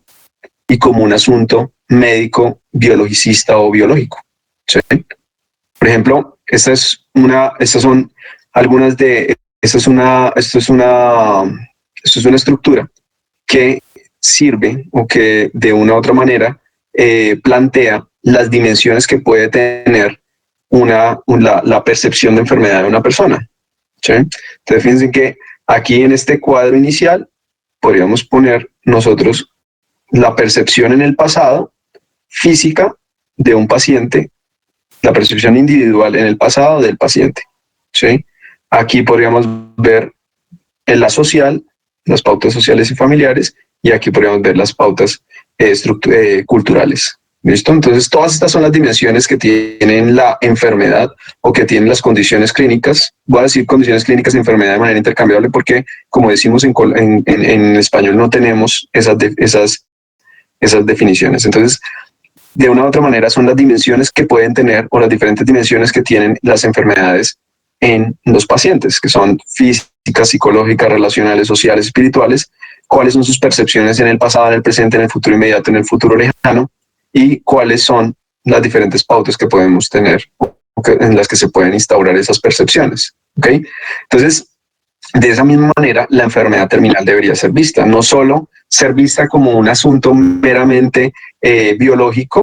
y como un asunto médico, biologicista o biológico, ¿sí? Por ejemplo, estas son algunas de, esto es una estructura que sirve o que de una u otra manera plantea las dimensiones que puede tener la percepción de enfermedad de una persona, ¿sí? Entonces fíjense que aquí en este cuadro inicial podríamos poner nosotros la percepción en el pasado física de un paciente, la percepción individual en el pasado del paciente, ¿sí? Aquí podríamos ver en la social, las pautas sociales y familiares, y aquí podríamos ver las pautas culturales. ¿Listo? Entonces, todas estas son las dimensiones que tienen la enfermedad o que tienen las condiciones clínicas. Voy a decir condiciones clínicas y enfermedad de manera intercambiable porque, como decimos en español, no tenemos esas definiciones. Entonces, de una u otra manera, son las dimensiones que pueden tener o las diferentes dimensiones que tienen las enfermedades en los pacientes, que son físicas, psicológicas, relacionales, sociales, espirituales, cuáles son sus percepciones en el pasado, en el presente, en el futuro inmediato, en el futuro lejano, y cuáles son las diferentes pautas que podemos tener en las que se pueden instaurar esas percepciones, ¿ok? Entonces, de esa misma manera, la enfermedad terminal debería ser vista, no solo ser vista como un asunto meramente biológico,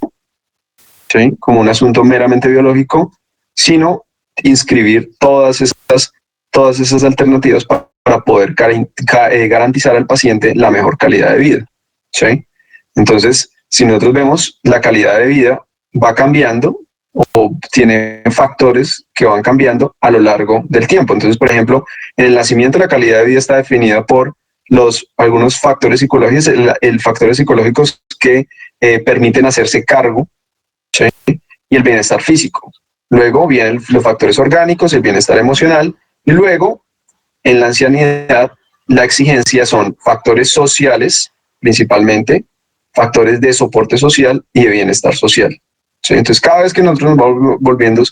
¿sí? Como un asunto meramente biológico, sino inscribir todas esas alternativas para poder garantizar al paciente la mejor calidad de vida, ¿sí? Entonces, si nosotros vemos la calidad de vida va cambiando o tiene factores que van cambiando a lo largo del tiempo. Entonces, por ejemplo, en el nacimiento la calidad de vida está definida por algunos factores psicológicos, factores psicológicos que permiten hacerse cargo, ¿sí? Y el bienestar físico. Luego vienen los factores orgánicos, el bienestar emocional, y luego en la ancianidad la exigencia son factores sociales, principalmente, factores de soporte social y de bienestar social. ¿Sí? Entonces, cada vez que nosotros nos vamos volviendo,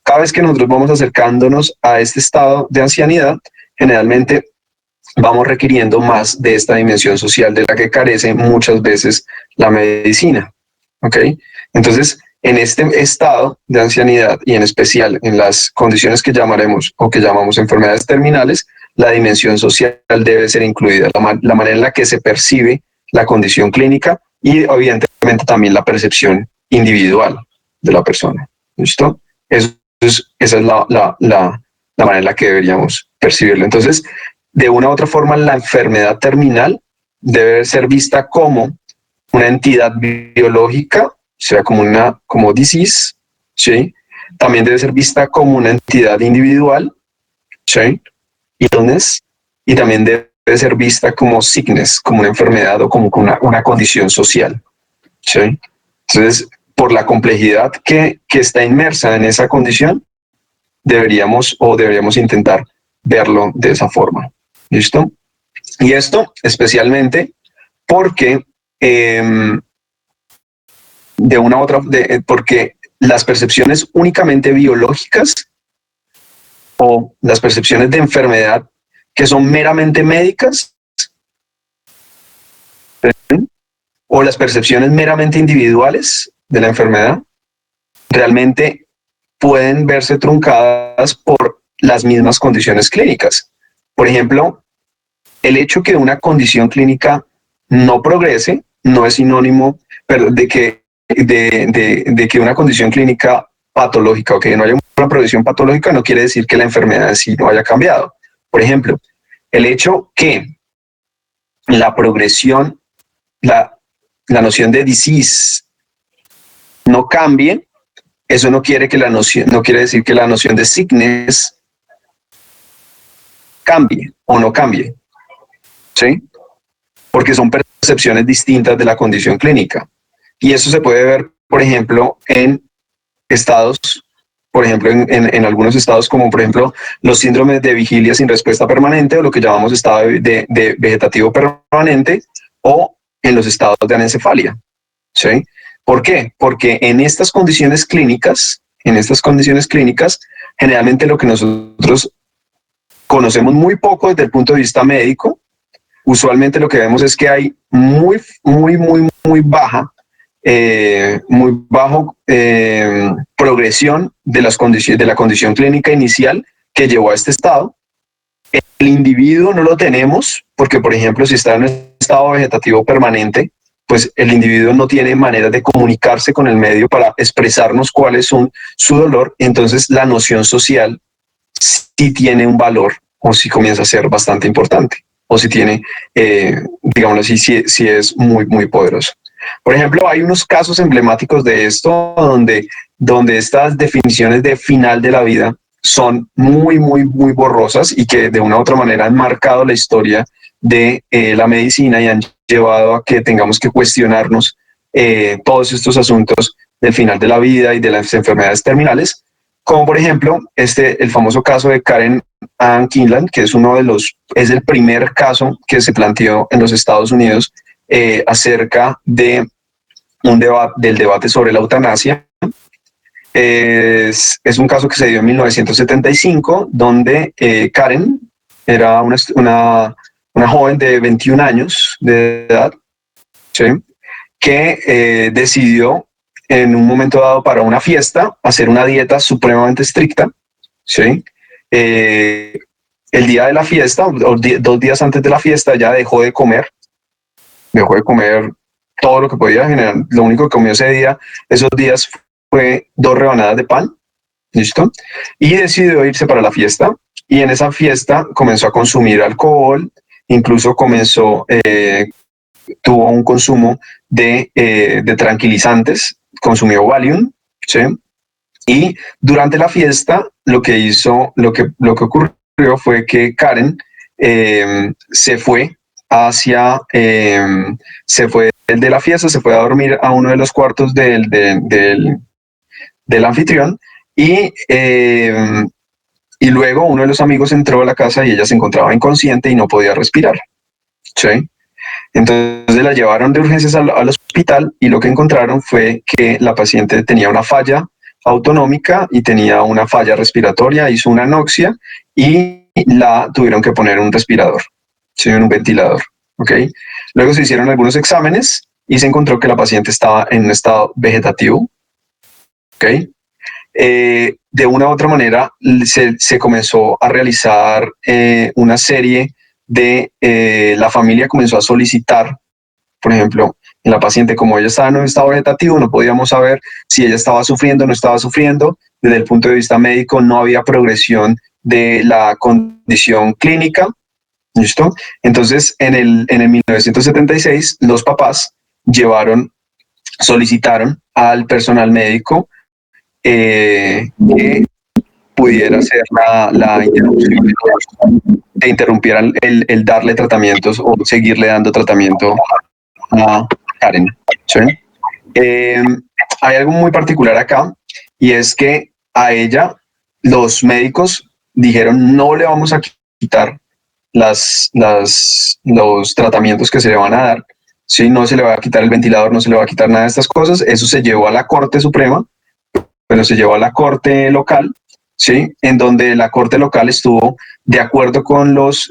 cada vez que nosotros vamos acercándonos a este estado de ancianidad, generalmente vamos requiriendo más de esta dimensión social de la que carece muchas veces la medicina. ¿Ok? Entonces, en este estado de ancianidad y en especial en las condiciones que llamaremos o que llamamos enfermedades terminales, la dimensión social debe ser incluida, la manera en la que se percibe la condición clínica y evidentemente también la percepción individual de la persona. ¿Listo? Esa es la manera en la que deberíamos percibirlo. Entonces, de una u otra forma, la enfermedad terminal debe ser vista como una entidad biológica, o sea, como disease, ¿sí? También debe ser vista como una entidad individual, ¿sí? Y también debe ser vista como sickness, como una enfermedad o como una condición social, ¿sí? Entonces, por la complejidad que está inmersa en esa condición, deberíamos intentar verlo de esa forma. ¿Listo? Y esto especialmente porque porque las percepciones únicamente biológicas o las percepciones de enfermedad que son meramente médicas, ¿sí? O las percepciones meramente individuales de la enfermedad, realmente pueden verse truncadas por las mismas condiciones clínicas. Por ejemplo, el hecho que una condición clínica no progrese no es sinónimo de que una condición clínica patológica o que no haya una progresión patológica no quiere decir que la enfermedad en sí no haya cambiado. Por ejemplo, el hecho que la progresión, la noción de disease no cambie, eso no quiere decir que la noción de sickness cambie o no cambie, ¿sí? Porque son percepciones distintas de la condición clínica. Y eso se puede ver, por ejemplo, en algunos estados como, por ejemplo, los síndromes de vigilia sin respuesta permanente o lo que llamamos estado de vegetativo permanente o en los estados de anencefalia, ¿sí? ¿Por qué? Porque en estas condiciones clínicas, generalmente lo que nosotros conocemos muy poco desde el punto de vista médico, usualmente lo que vemos es que hay muy baja progresión de la condición clínica inicial que llevó a este estado. El individuo no lo tenemos porque, por ejemplo, si está en un estado vegetativo permanente, pues el individuo no tiene manera de comunicarse con el medio para expresarnos cuáles son su dolor. Entonces la noción social sí tiene un valor o sí comienza a ser bastante importante o si tiene, digámoslo así, sí es muy poderoso. Por ejemplo, hay unos casos emblemáticos de esto donde estas definiciones de final de la vida son muy borrosas y que de una u otra manera han marcado la historia de la medicina y han llevado a que tengamos que cuestionarnos todos estos asuntos del final de la vida y de las enfermedades terminales, como por ejemplo el famoso caso de Karen Ann Kinlan, que es el primer caso que se planteó en los Estados Unidos acerca del debate sobre la eutanasia. Es un caso que se dio en 1975, donde Karen era una joven de 21 años de edad, ¿sí? Que decidió en un momento dado para una fiesta hacer una dieta supremamente estricta, ¿sí? el día de la fiesta, 2 días antes de la fiesta, ella dejó de comer todo lo que podía generar. Lo único que comió ese día, esos días, fue 2 rebanadas de pan, ¿listo? Y decidió irse para la fiesta, y en esa fiesta comenzó a consumir alcohol, incluso tuvo un consumo de tranquilizantes, consumió Valium, ¿sí? Y durante la fiesta, lo que ocurrió fue que Karen se fue de la fiesta, se fue a dormir a uno de los cuartos del anfitrión, y luego uno de los amigos entró a la casa y ella se encontraba inconsciente y no podía respirar, ¿sí? Entonces la llevaron de urgencias al hospital, y lo que encontraron fue que la paciente tenía una falla autonómica y tenía una falla respiratoria, hizo una anoxia y la tuvieron que poner un respirador, ¿sí? Un ventilador, ¿ok? Luego se hicieron algunos exámenes y se encontró que la paciente estaba en un estado vegetativo, ¿ok? De una u otra manera se comenzó a realizar una serie la familia comenzó a solicitar, por ejemplo, en la paciente, como ella estaba en un estado vegetativo, no podíamos saber si ella estaba sufriendo o no estaba sufriendo. Desde el punto de vista médico, no había progresión de la condición clínica, ¿listo? Entonces, en el 1976, los papás solicitaron al personal médico que pudiera ser la interrupción, que interrumpieran el darle tratamientos o seguirle dando tratamiento a Karen, ¿sí? Hay algo muy particular acá, y es que a ella los médicos dijeron: no le vamos a quitar los tratamientos que se le van a dar, ¿sí? No se le va a quitar el ventilador, no se le va a quitar nada de estas cosas. Eso se llevó a la Corte Suprema, pero se llevó a la Corte Local, ¿sí? En donde la Corte Local estuvo de acuerdo con los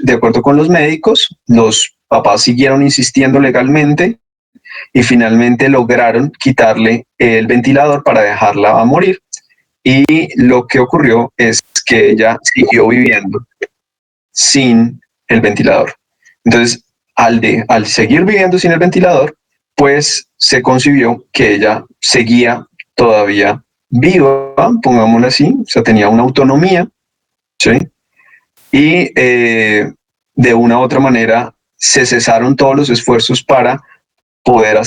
médicos. Los papás siguieron insistiendo legalmente y finalmente lograron quitarle el ventilador para dejarla a morir. Y lo que ocurrió es que ella siguió viviendo sin el ventilador. Entonces, al seguir viviendo sin el ventilador, pues se concibió que ella seguía todavía viva, pongámoslo así, o sea, tenía una autonomía, ¿sí? Y de una u otra manera se cesaron todos los esfuerzos para poder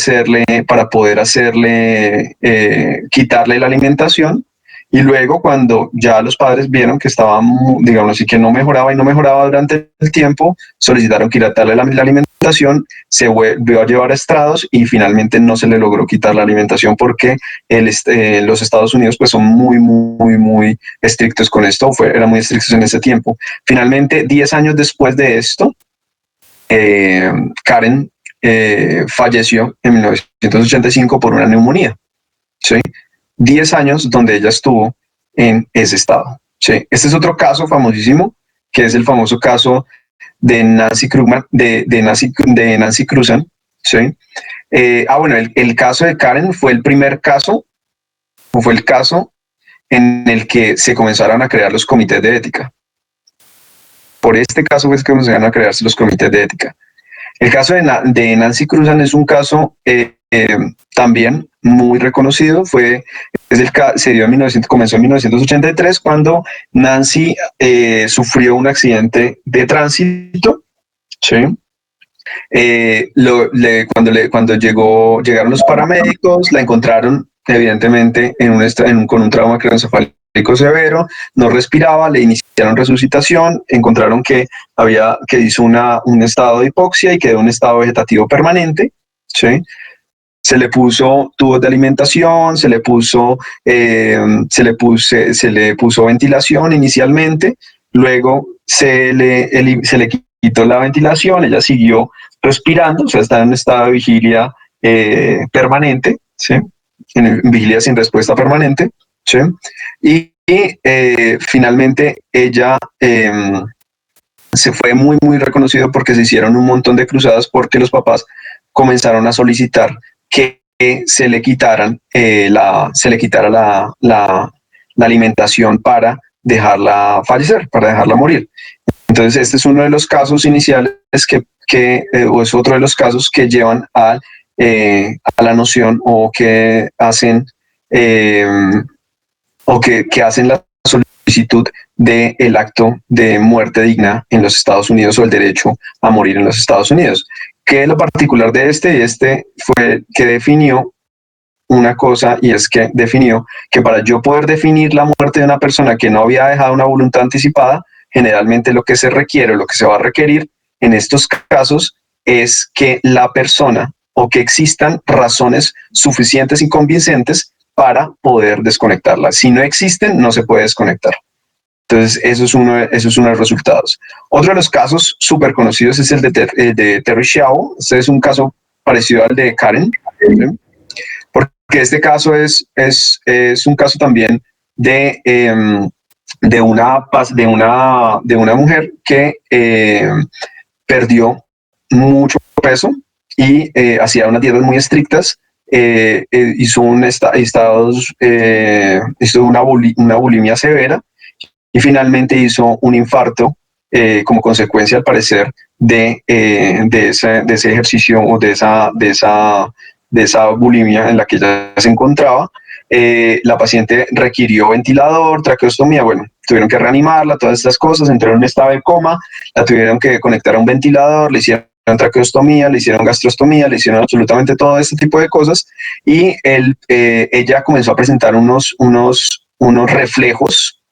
quitarle la alimentación. Y luego, cuando ya los padres vieron que estaba, digamos así, que no mejoraba durante el tiempo, solicitaron quitarle la alimentación, se volvió a llevar a estrados y finalmente no se le logró quitar la alimentación porque los Estados Unidos pues son muy estrictos con esto, eran muy estrictos en ese tiempo. Finalmente, 10 años después de esto, Karen falleció en 1985 por una neumonía, ¿sí? 10 años donde ella estuvo en ese estado, ¿sí? Este es otro caso famosísimo, que es el famoso caso de Nancy Cruzan, ¿sí? Bueno, el caso de Karen fue el caso en el que se comenzaron a crear los comités de ética. Por este caso fue que comenzaron a crearse los comités de ética. El caso de Nancy Cruzan es un caso también muy reconocido. Comenzó en 1983, cuando Nancy sufrió un accidente de tránsito, ¿sí? Cuando llegaron los paramédicos, la encontraron evidentemente con un trauma craneoencefálico severo, no respiraba, le iniciaron resucitación, encontraron que hizo un estado de hipoxia y quedó en un estado vegetativo permanente, ¿sí? Se le puso tubos de alimentación, se le puso ventilación inicialmente, luego se le quitó la ventilación, ella siguió respirando, o sea, está en un estado de vigilia permanente, ¿sí? En vigilia sin respuesta permanente, ¿sí? Y finalmente ella se fue muy reconocido porque se hicieron un montón de cruzadas, porque los papás comenzaron a solicitar que se le quitara la alimentación para dejarla fallecer, para dejarla morir. Entonces, este es uno de los casos iniciales o es otro de los casos que llevan a la noción o que hacen que hacen la solicitud del acto de muerte digna en los Estados Unidos o el derecho a morir en los Estados Unidos. ¿Qué es lo particular de este? Este fue que definió una cosa, y es que definió que para yo poder definir la muerte de una persona que no había dejado una voluntad anticipada, generalmente lo que se requiere, lo que se va a requerir en estos casos es que la persona o que existan razones suficientes y convincentes para poder desconectarla. Si no existen, no se puede desconectar. Entonces, eso es uno de los resultados. Otro de los casos súper conocidos es el de Terry Schiavo. Este es un caso parecido al de Karen, ¿sí? Porque este caso es un caso también de una mujer que perdió mucho peso y hacía unas dietas muy estrictas. Hizo una bulimia severa y finalmente hizo un infarto como consecuencia, al parecer, de ese ejercicio o de esa bulimia en la que ella se encontraba. La paciente requirió ventilador, traqueostomía, bueno, tuvieron que reanimarla, todas estas cosas, entró en un estado de coma, la tuvieron que conectar a un ventilador, le hicieron traqueostomía, le hicieron gastrostomía, le hicieron absolutamente todo este tipo de cosas, y ella comenzó a presentar unos reflejos,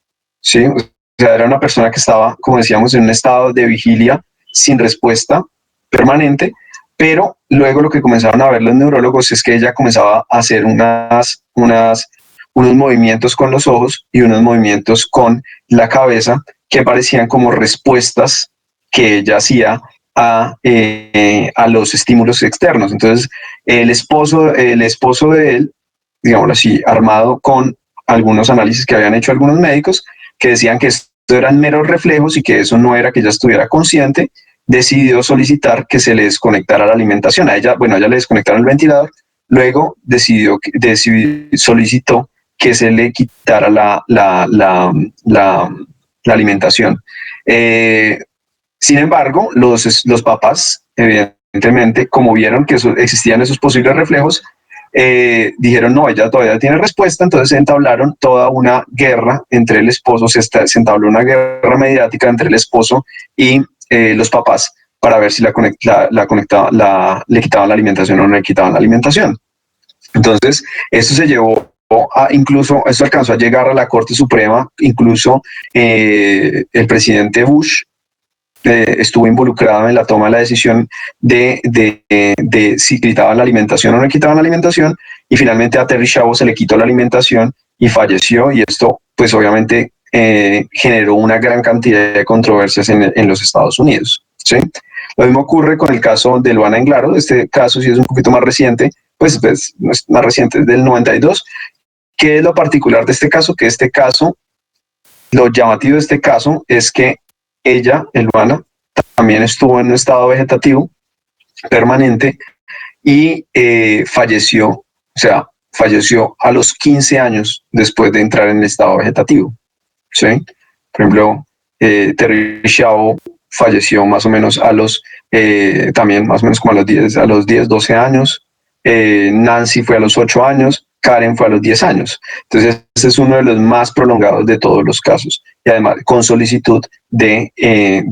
¿sí? O sea, era una persona que estaba, como decíamos, en un estado de vigilia sin respuesta permanente, pero luego lo que comenzaron a ver los neurólogos es que ella comenzaba a hacer unos movimientos con los ojos y unos movimientos con la cabeza que parecían como respuestas que ella hacía a los estímulos externos. Entonces, el esposo de él, digámoslo así, armado con algunos análisis que habían hecho algunos médicos, que decían que esto eran meros reflejos y que eso no era que ella estuviera consciente, decidió solicitar que se le desconectara la alimentación. A ella le desconectaron el ventilador, luego solicitó que se le quitara la alimentación. Sin embargo, los papás, evidentemente, como vieron que existían esos posibles reflejos, dijeron, no, ella todavía tiene respuesta, entonces se entablaron toda una guerra entre el esposo, se entabló una guerra mediática entre el esposo y los papás para ver si le quitaban la alimentación o no le quitaban la alimentación. Entonces, esto se llevó esto alcanzó a llegar a la Corte Suprema, incluso el presidente Bush estuvo involucrado en la toma de la decisión de si quitaban la alimentación o no le quitaban la alimentación, y finalmente a Terry Schiavo se le quitó la alimentación y falleció, y esto pues obviamente generó una gran cantidad de controversias en los Estados Unidos, ¿sí? Lo mismo ocurre con el caso de Luana Englaro. Este caso sí es un poquito más reciente, pues no es más reciente, es del 92. ¿Qué es lo particular de este caso? Que este caso, lo llamativo de este caso es que ella, Luana, también estuvo en un estado vegetativo permanente y falleció a los 15 años después de entrar en el estado vegetativo, ¿sí? Por ejemplo, Terry Schiavo falleció más o menos también más o menos como a los 10, 12 años. Nancy fue a los 8 años, Karen fue a los 10 años. Entonces, este es uno de los más prolongados de todos los casos, y además con solicitud de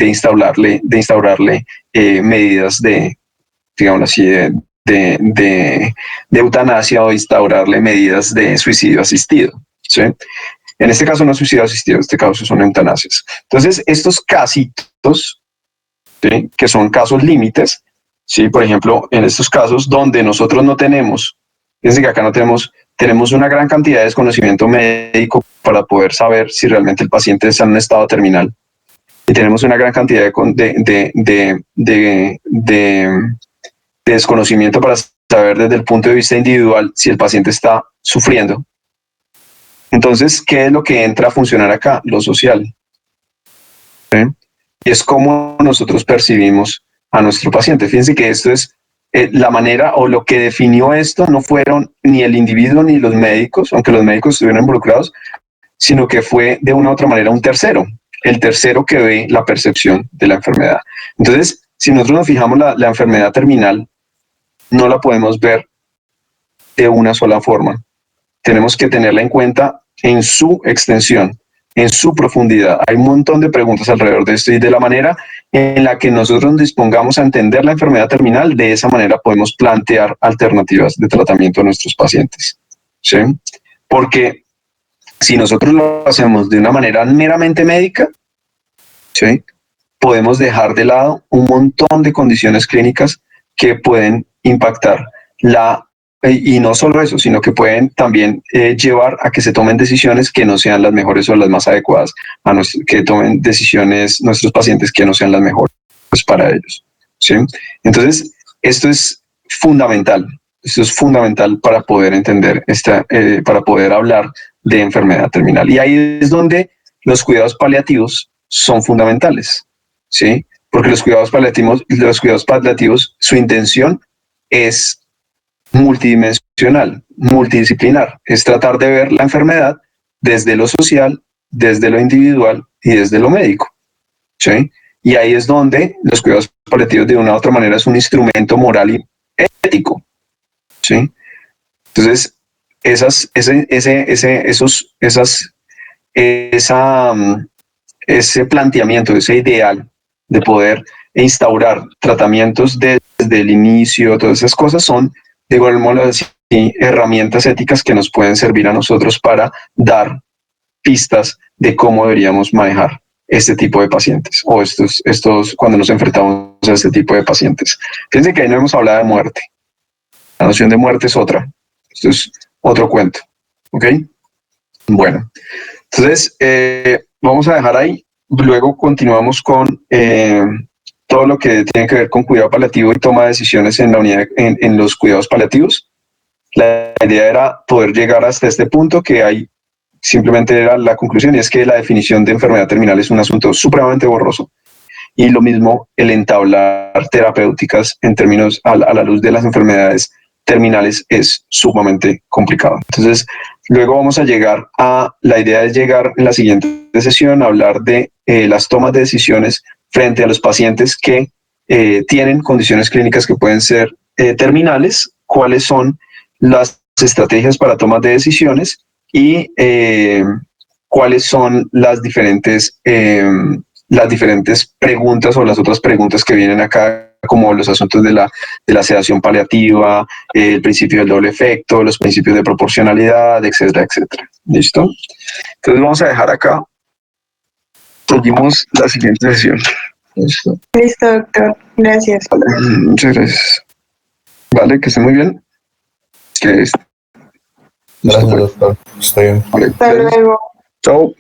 instaurarle medidas digamos así, de eutanasia, o instaurarle medidas de suicidio asistido, ¿sí? En este caso no es suicidio asistido, en este caso son eutanasias. Entonces, estos casitos, ¿sí?, que son casos límites, ¿sí? Por ejemplo, en estos casos donde nosotros no tenemos, fíjense que acá no tenemos una gran cantidad de desconocimiento médico para poder saber si realmente el paciente está en un estado terminal, y tenemos una gran cantidad de desconocimiento para saber desde el punto de vista individual si el paciente está sufriendo. Entonces, ¿qué es lo que entra a funcionar acá? Lo social, ¿sí? Y es cómo nosotros percibimos a nuestro paciente. Fíjense que esto es la manera, o lo que definió esto no fueron ni el individuo ni los médicos, aunque los médicos estuvieron involucrados, sino que fue de una u otra manera un tercero. el tercero que ve la percepción de la enfermedad. Entonces, si nosotros nos fijamos, la enfermedad terminal no la podemos ver de una sola forma. Tenemos que tenerla en cuenta en su extensión, en su profundidad. Hay un montón de preguntas alrededor de esto y de la manera en la que nosotros nos dispongamos a entender la enfermedad terminal, de esa manera podemos plantear alternativas de tratamiento a nuestros pacientes. ¿Sí? Porque si nosotros lo hacemos de una manera meramente médica, ¿sí?, podemos dejar de lado un montón de condiciones clínicas que pueden impactar y no solo eso, sino que pueden también llevar a que se tomen decisiones que no sean las mejores o las más adecuadas, que tomen decisiones nuestros pacientes que no sean las mejores para ellos. ¿Sí? Entonces, esto es fundamental. Esto es fundamental para poder entender, para poder hablar de enfermedad terminal. Y ahí es donde los cuidados paliativos son fundamentales, ¿sí? Porque los cuidados paliativos, su intención es multidimensional, multidisciplinar. Es tratar de ver la enfermedad desde lo social, desde lo individual y desde lo médico, ¿sí? Y ahí es donde los cuidados paliativos de una u otra manera es un instrumento moral y ético, ¿sí? Entonces, ese planteamiento, ese ideal de poder instaurar tratamientos desde el inicio, todas esas cosas son, de igual modo, herramientas éticas que nos pueden servir a nosotros para dar pistas de cómo deberíamos manejar este tipo de pacientes o cuando nos enfrentamos a este tipo de pacientes. Fíjense que ahí no hemos hablado de muerte. La noción de muerte es otra. Esto es otro cuento. ¿Ok? Bueno, entonces vamos a dejar ahí. Luego continuamos con todo lo que tiene que ver con cuidado paliativo y toma de decisiones en la unidad, en los cuidados paliativos. La idea era poder llegar hasta este punto, que hay simplemente era la conclusión, y es que la definición de enfermedad terminal es un asunto supremamente borroso. Y lo mismo el entablar terapéuticas en términos a la luz de las enfermedades terminales es sumamente complicado. Entonces, luego vamos a llegar la idea es llegar en la siguiente sesión a hablar de las tomas de decisiones frente a los pacientes que tienen condiciones clínicas que pueden ser terminales, cuáles son las estrategias para tomas de decisiones y cuáles son las diferentes preguntas o las otras preguntas que vienen acá, como los asuntos de la sedación paliativa, el principio del doble efecto, los principios de proporcionalidad, etcétera, etcétera. ¿Listo? Entonces vamos a dejar acá. Seguimos la siguiente sesión. ¿Listo? Listo, doctor. Gracias. Vale, muchas gracias. Vale, que esté muy bien. Gracias, doctor. Está bien. Vale, Hasta luego. chao.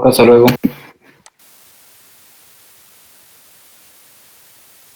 Hasta luego.